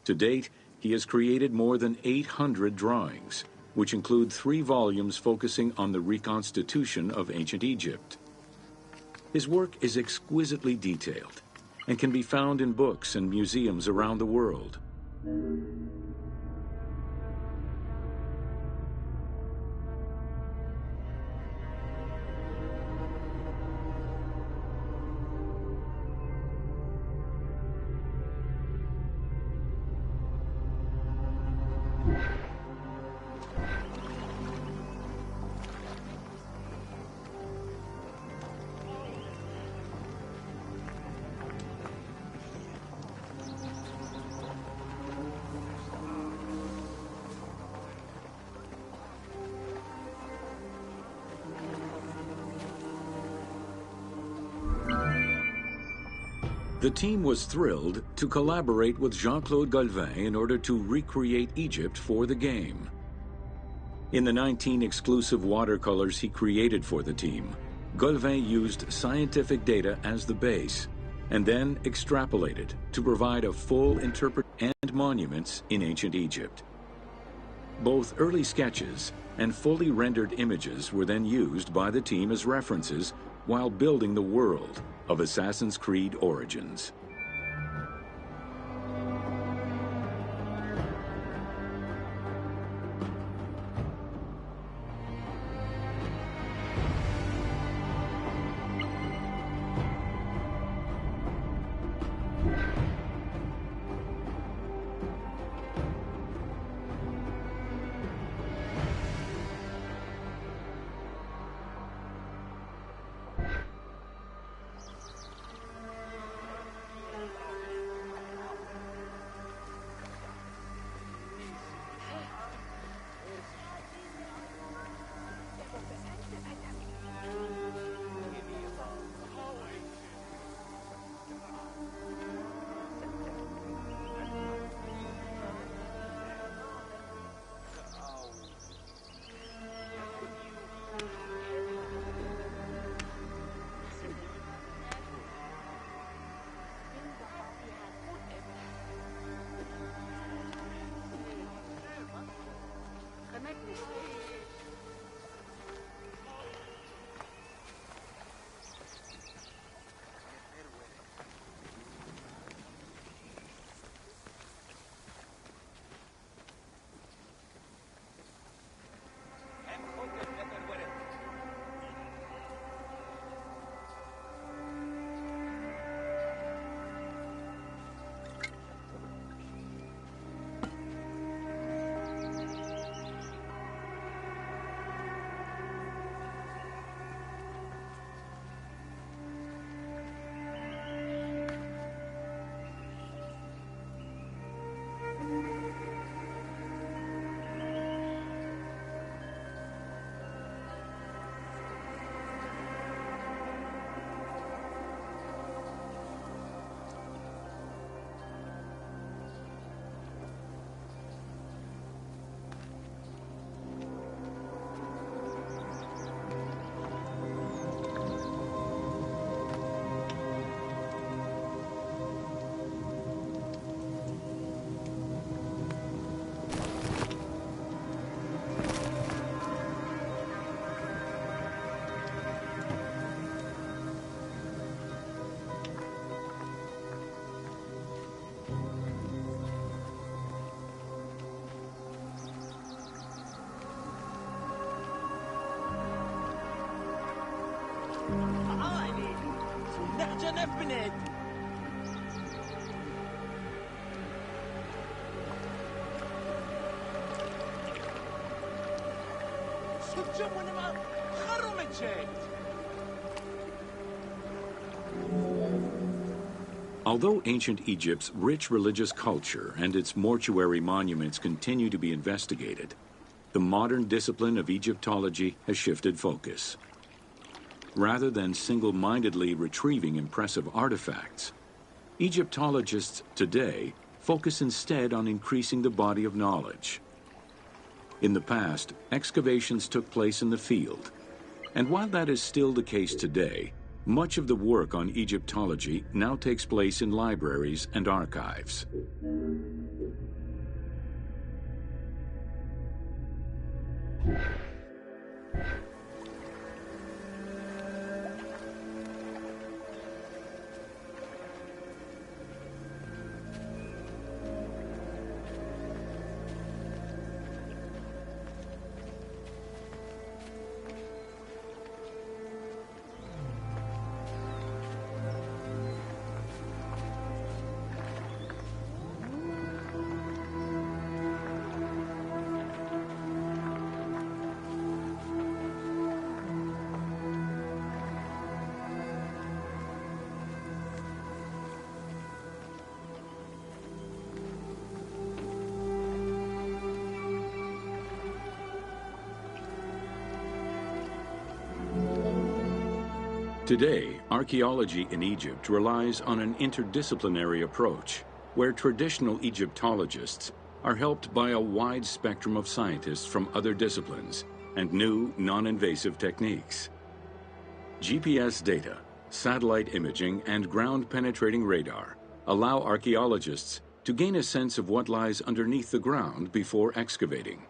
To date, he has created more than 800 drawings, which include 3 volumes focusing on the reconstitution of ancient Egypt. His work is exquisitely detailed and can be found in books and museums around the world. The team was thrilled to collaborate with Jean-Claude Golvin in order to recreate Egypt for the game. In the 19 exclusive watercolors he created for the team, Golvin used scientific data as the base and then extrapolated to provide a full interpretation and monuments in ancient Egypt. Both early sketches and fully rendered images were then used by the team as references while building the world of Assassin's Creed Origins. Although ancient Egypt's rich religious culture and its mortuary monuments continue to be investigated, the modern discipline of Egyptology has shifted focus. Rather than single-mindedly retrieving impressive artifacts, Egyptologists today focus instead on increasing the body of knowledge. In the past, excavations took place in the field. And while that is still the case today, much of the work on Egyptology now takes place in libraries and archives. Today, archaeology in Egypt relies on an interdisciplinary approach, where traditional Egyptologists are helped by a wide spectrum of scientists from other disciplines and new non-invasive techniques. GPS data, satellite imaging, and ground-penetrating radar allow archaeologists to gain a sense of what lies underneath the ground before excavating.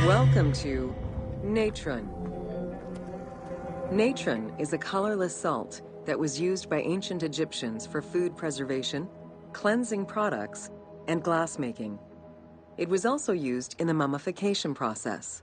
Welcome to natron. Natron is a colorless salt that was used by ancient Egyptians for food preservation, cleansing products, and glassmaking. It was also used in the mummification process.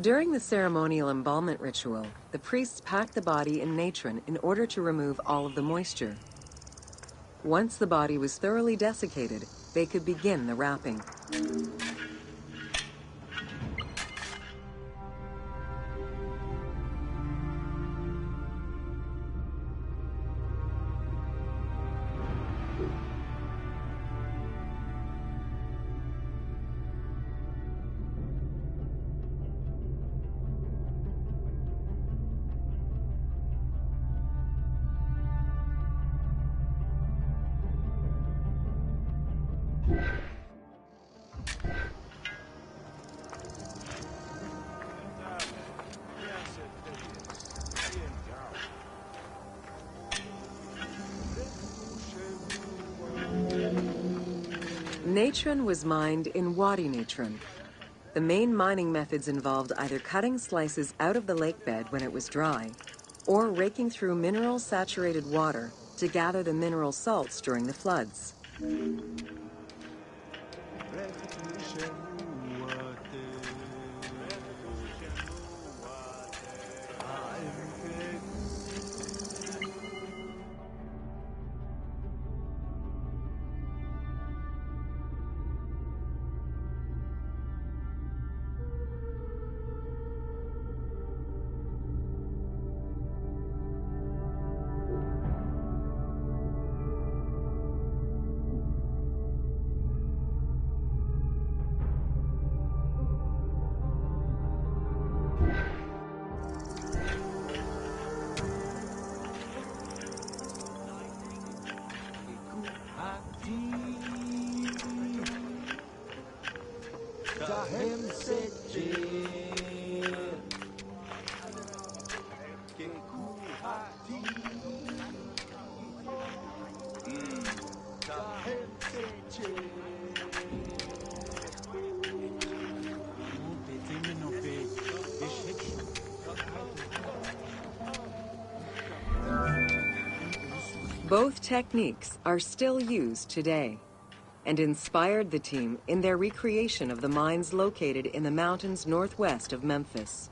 During the ceremonial embalmment ritual, the priests packed the body in natron in order to remove all of the moisture. Once the body was thoroughly desiccated, they could begin the wrapping. Natron was mined in Wadi Natron. The main mining methods involved either cutting slices out of the lake bed when it was dry, or raking through mineral-saturated water to gather the mineral salts during the floods. Both techniques are still used today and inspired the team in their recreation of the mines located in the mountains northwest of Memphis.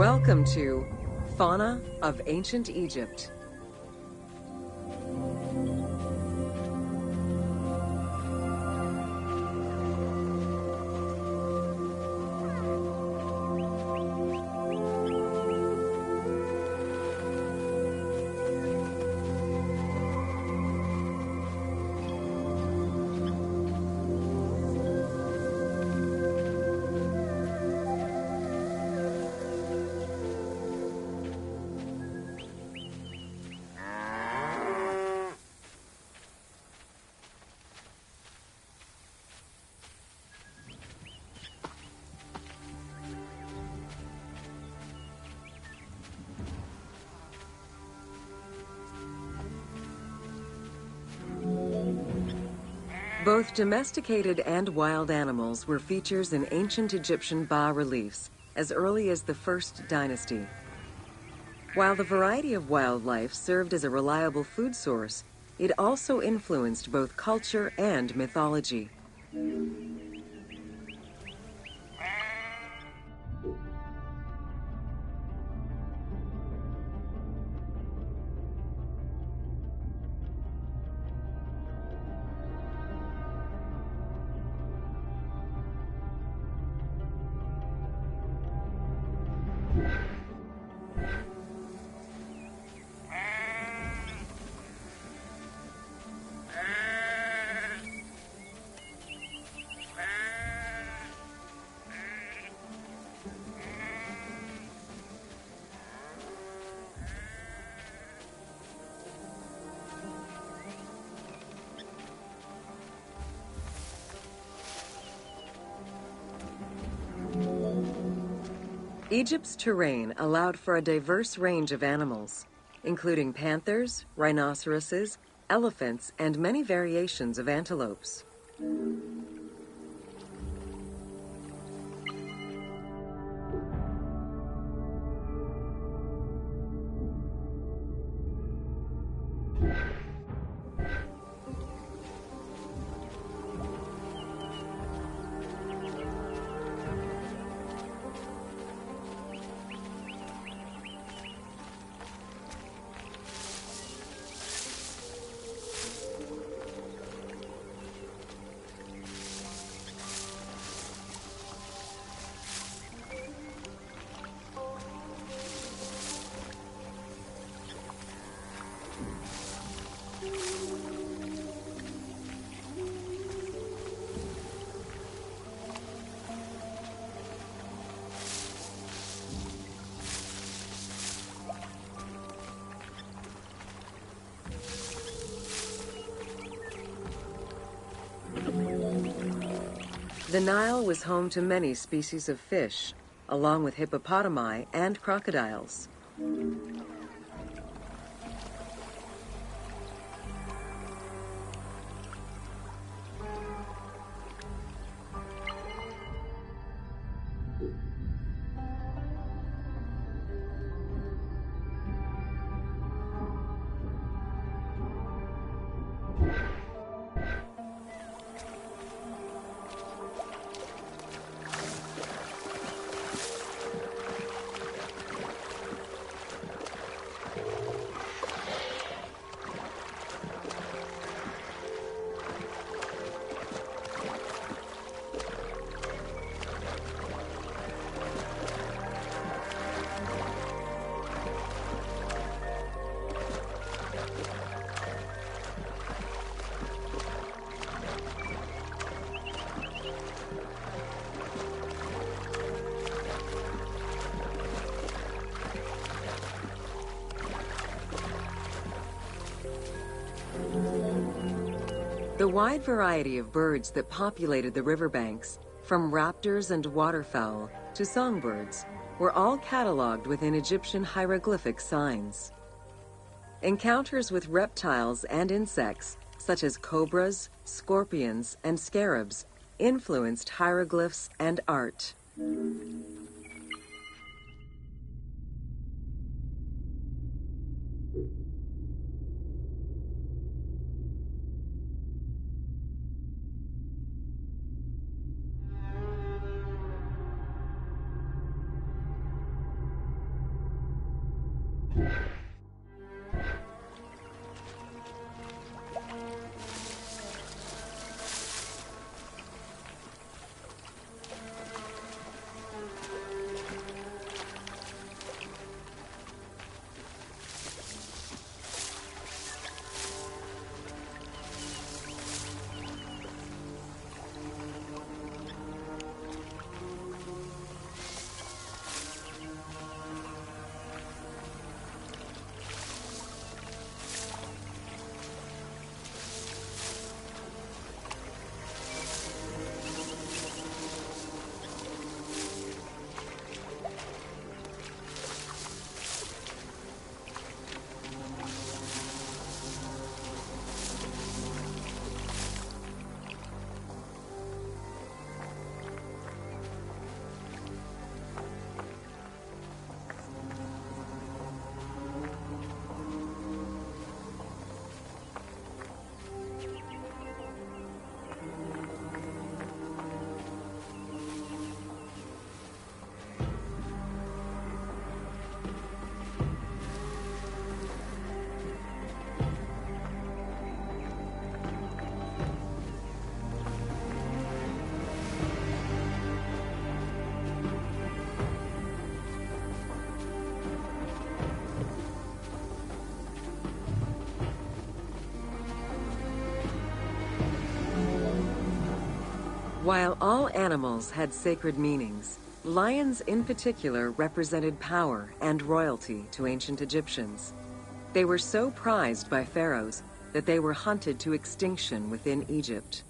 Welcome to Fauna of Ancient Egypt. Both domesticated and wild animals were features in ancient Egyptian bas-reliefs as early as the First Dynasty. While the variety of wildlife served as a reliable food source, it also influenced both culture and mythology. Egypt's terrain allowed for a diverse range of animals, including panthers, rhinoceroses, elephants, and many variations of antelopes. The Nile was home to many species of fish, along with hippopotami and crocodiles. The wide variety of birds that populated the riverbanks, from raptors and waterfowl to songbirds, were all cataloged within Egyptian hieroglyphic signs. Encounters with reptiles and insects, such as cobras, scorpions, and scarabs, influenced hieroglyphs and art. While all animals had sacred meanings, lions in particular represented power and royalty to ancient Egyptians. They were so prized by pharaohs that they were hunted to extinction within Egypt.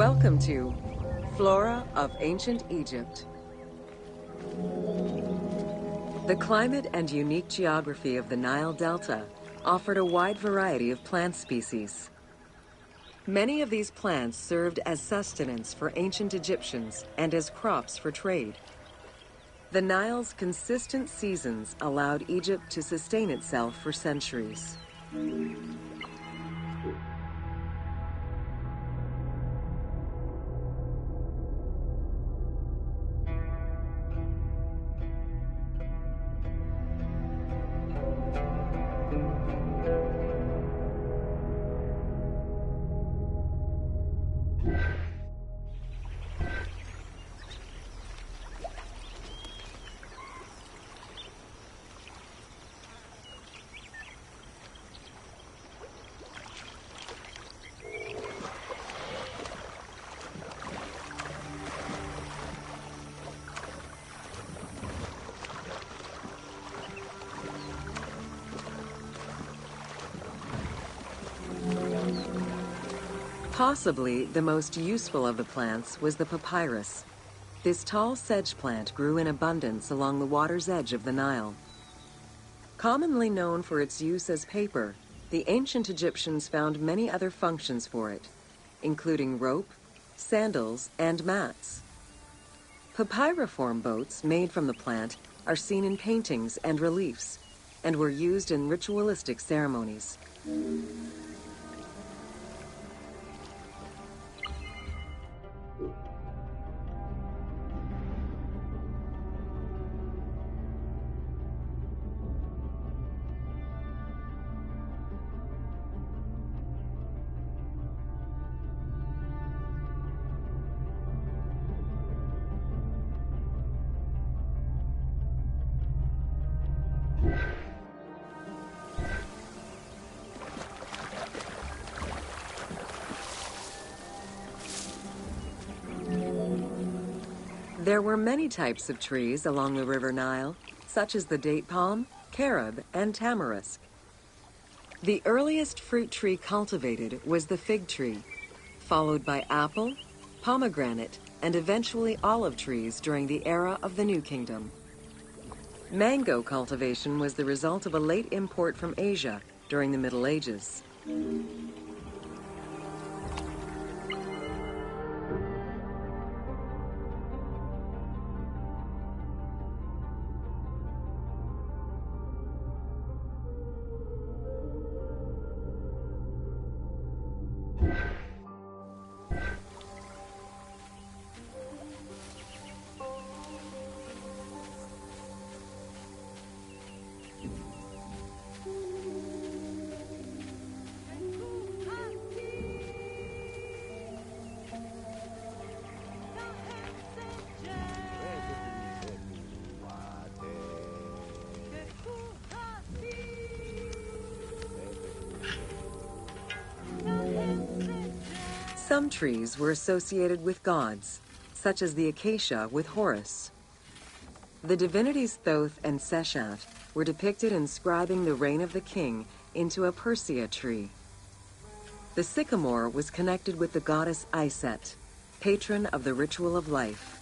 Welcome to Flora of Ancient Egypt. The climate and unique geography of the Nile Delta offered a wide variety of plant species. Many of these plants served as sustenance for ancient Egyptians and as crops for trade. The Nile's consistent seasons allowed Egypt to sustain itself for centuries. Possibly the most useful of the plants was the papyrus. This tall sedge plant grew in abundance along the water's edge of the Nile. Commonly known for its use as paper, the ancient Egyptians found many other functions for it, including rope, sandals, and mats. Papyriform boats made from the plant are seen in paintings and reliefs, and were used in ritualistic ceremonies. There were many types of trees along the River Nile, such as the date palm, carob, and tamarisk. The earliest fruit tree cultivated was the fig tree, followed by apple, pomegranate, and eventually olive trees during the era of the New Kingdom. Mango cultivation was the result of a late import from Asia during the Middle Ages. Some trees were associated with gods, such as the acacia with Horus. The divinities Thoth and Seshat were depicted inscribing the reign of the king into a Persea tree. The sycamore was connected with the goddess Iset, patron of the ritual of life.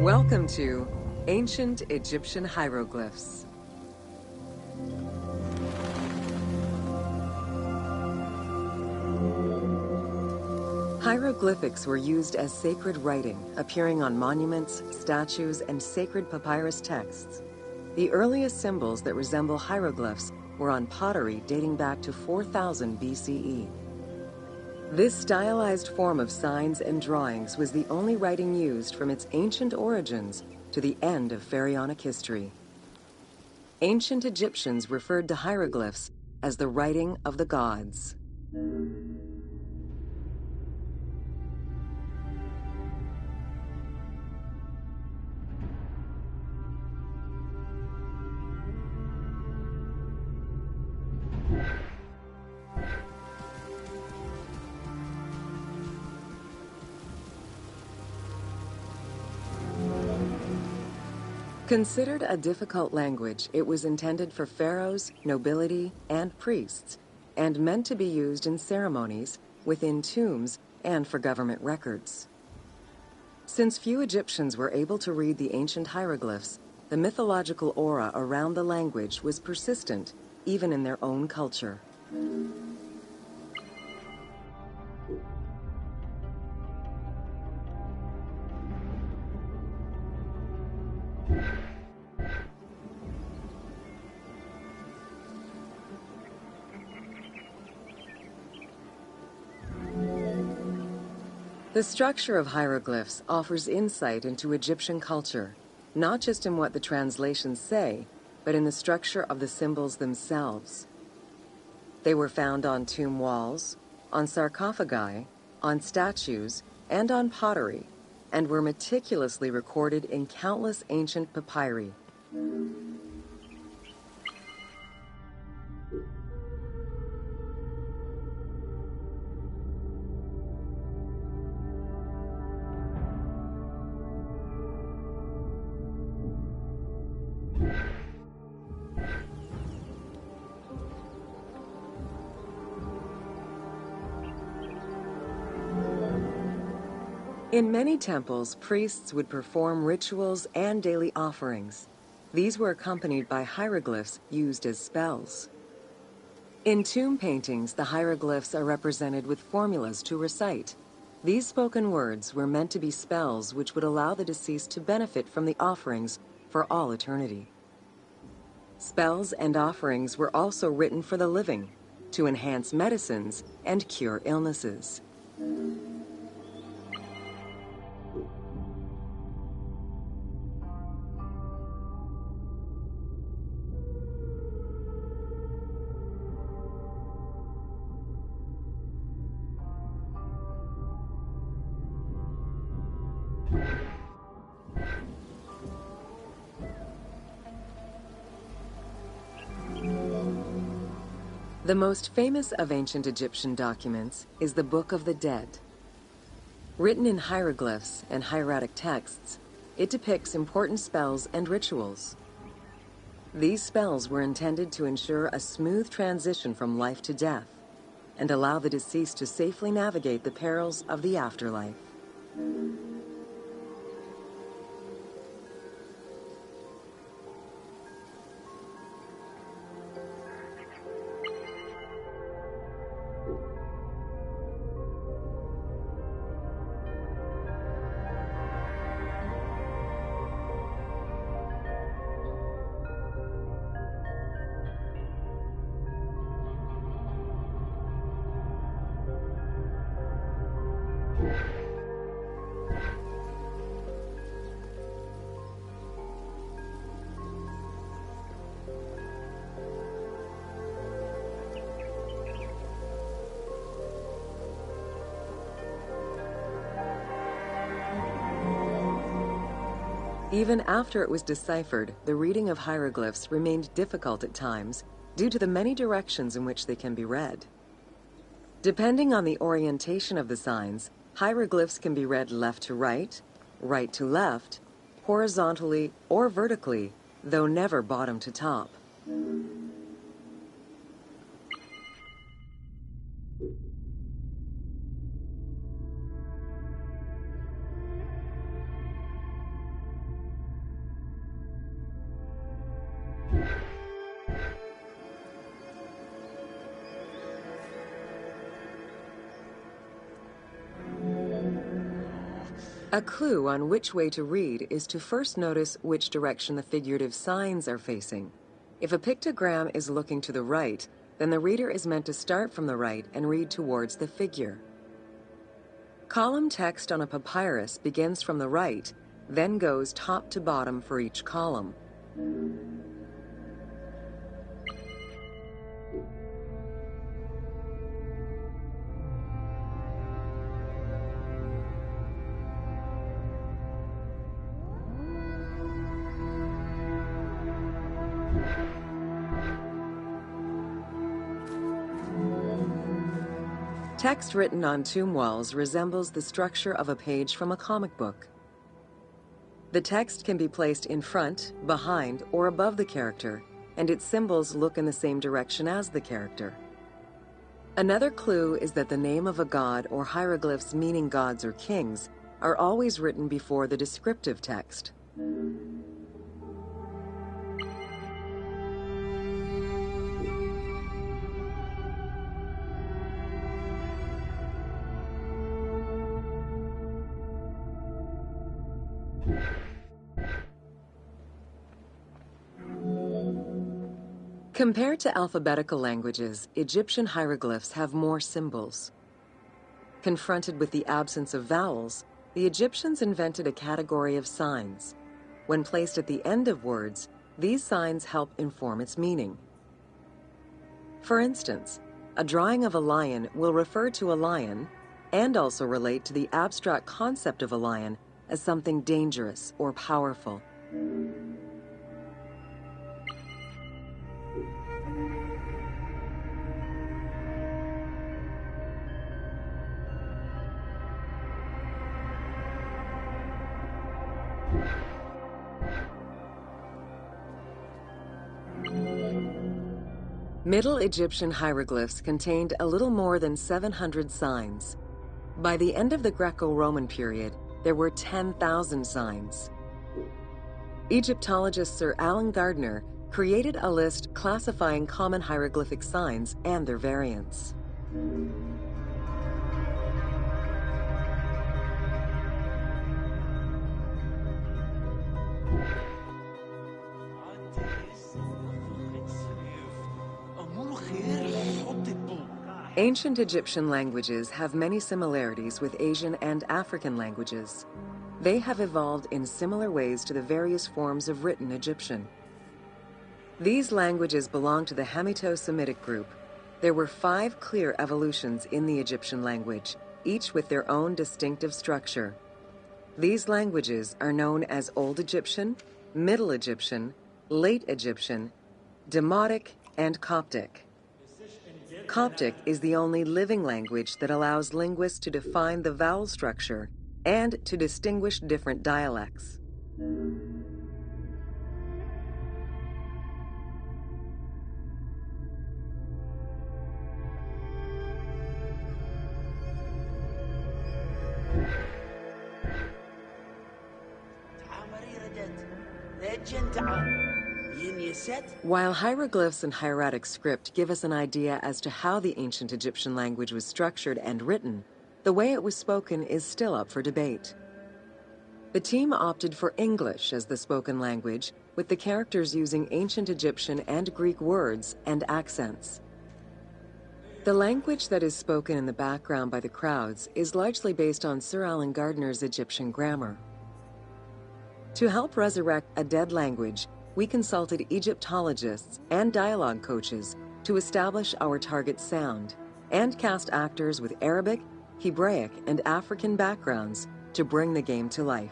Welcome to Ancient Egyptian Hieroglyphs. Hieroglyphics were used as sacred writing, appearing on monuments, statues, and sacred papyrus texts. The earliest symbols that resemble hieroglyphs were on pottery dating back to 4000 BCE. This stylized form of signs and drawings was the only writing used from its ancient origins to the end of pharaonic history. Ancient Egyptians referred to hieroglyphs as the writing of the gods. Considered a difficult language, it was intended for pharaohs, nobility, and priests, and meant to be used in ceremonies, within tombs, and for government records. Since few Egyptians were able to read the ancient hieroglyphs, the mythological aura around the language was persistent, even in their own culture. The structure of hieroglyphs offers insight into Egyptian culture, not just in what the translations say, but in the structure of the symbols themselves. They were found on tomb walls, on sarcophagi, on statues, and on pottery, and were meticulously recorded in countless ancient papyri. In many temples, priests would perform rituals and daily offerings. These were accompanied by hieroglyphs used as spells. In tomb paintings, the hieroglyphs are represented with formulas to recite. These spoken words were meant to be spells which would allow the deceased to benefit from the offerings for all eternity. Spells and offerings were also written for the living, to enhance medicines and cure illnesses. The most famous of ancient Egyptian documents is the Book of the Dead. Written in hieroglyphs and hieratic texts, it depicts important spells and rituals. These spells were intended to ensure a smooth transition from life to death and allow the deceased to safely navigate the perils of the afterlife. Even after it was deciphered, the reading of hieroglyphs remained difficult at times due to the many directions in which they can be read. Depending on the orientation of the signs, hieroglyphs can be read left to right, right to left, horizontally or vertically, though never bottom to top. A clue on which way to read is to first notice which direction the figurative signs are facing. If a pictogram is looking to the right, then the reader is meant to start from the right and read towards the figure. Column text on a papyrus begins from the right, then goes top to bottom for each column. Text written on tomb walls resembles the structure of a page from a comic book. The text can be placed in front, behind, or above the character, and its symbols look in the same direction as the character. Another clue is that the name of a god or hieroglyphs meaning gods or kings are always written before the descriptive text. Compared to alphabetical languages, Egyptian hieroglyphs have more symbols. Confronted with the absence of vowels, the Egyptians invented a category of signs. When placed at the end of words, these signs help inform its meaning. For instance, a drawing of a lion will refer to a lion and also relate to the abstract concept of a lion as something dangerous or powerful. Middle Egyptian hieroglyphs contained a little more than 700 signs. By the end of the Greco-Roman period, there were 10,000 signs. Egyptologist Sir Alan Gardner created a list classifying common hieroglyphic signs and their variants. Ancient Egyptian languages have many similarities with Asian and African languages. They have evolved in similar ways to the various forms of written Egyptian. These languages belong to the Hamito-Semitic group. There were 5 clear evolutions in the Egyptian language, each with their own distinctive structure. These languages are known as Old Egyptian, Middle Egyptian, Late Egyptian, Demotic, and Coptic. Coptic is the only living language that allows linguists to define the vowel structure and to distinguish different dialects. While hieroglyphs and hieratic script give us an idea as to how the ancient Egyptian language was structured and written, the way it was spoken is still up for debate. The team opted for English as the spoken language, with the characters using ancient Egyptian and Greek words and accents. The language that is spoken in the background by the crowds is largely based on Sir Alan Gardner's Egyptian grammar. To help resurrect a dead language, we consulted Egyptologists and dialogue coaches to establish our target sound and cast actors with Arabic, Hebraic, and African backgrounds to bring the game to life.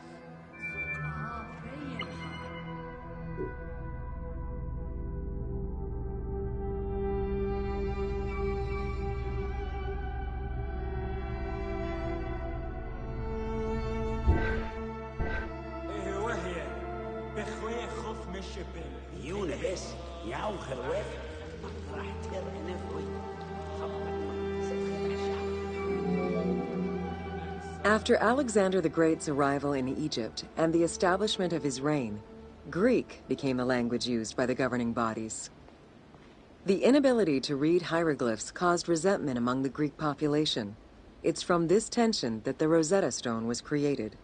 يونا بس ياو خلوات راح ترى نفوي. After Alexander the Great's arrival in Egypt and the establishment of his reign, Greek became the language used by the governing bodies. The inability to read hieroglyphs caused resentment among the Greek population. It's from this tension that the Rosetta Stone was created.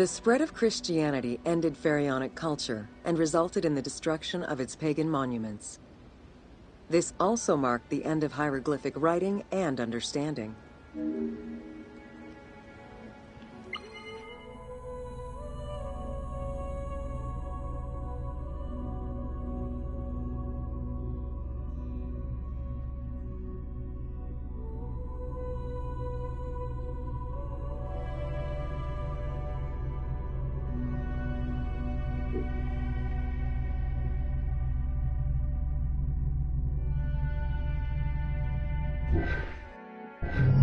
The spread of Christianity ended Pharaonic culture and resulted in the destruction of its pagan monuments. This also marked the end of hieroglyphic writing and understanding. You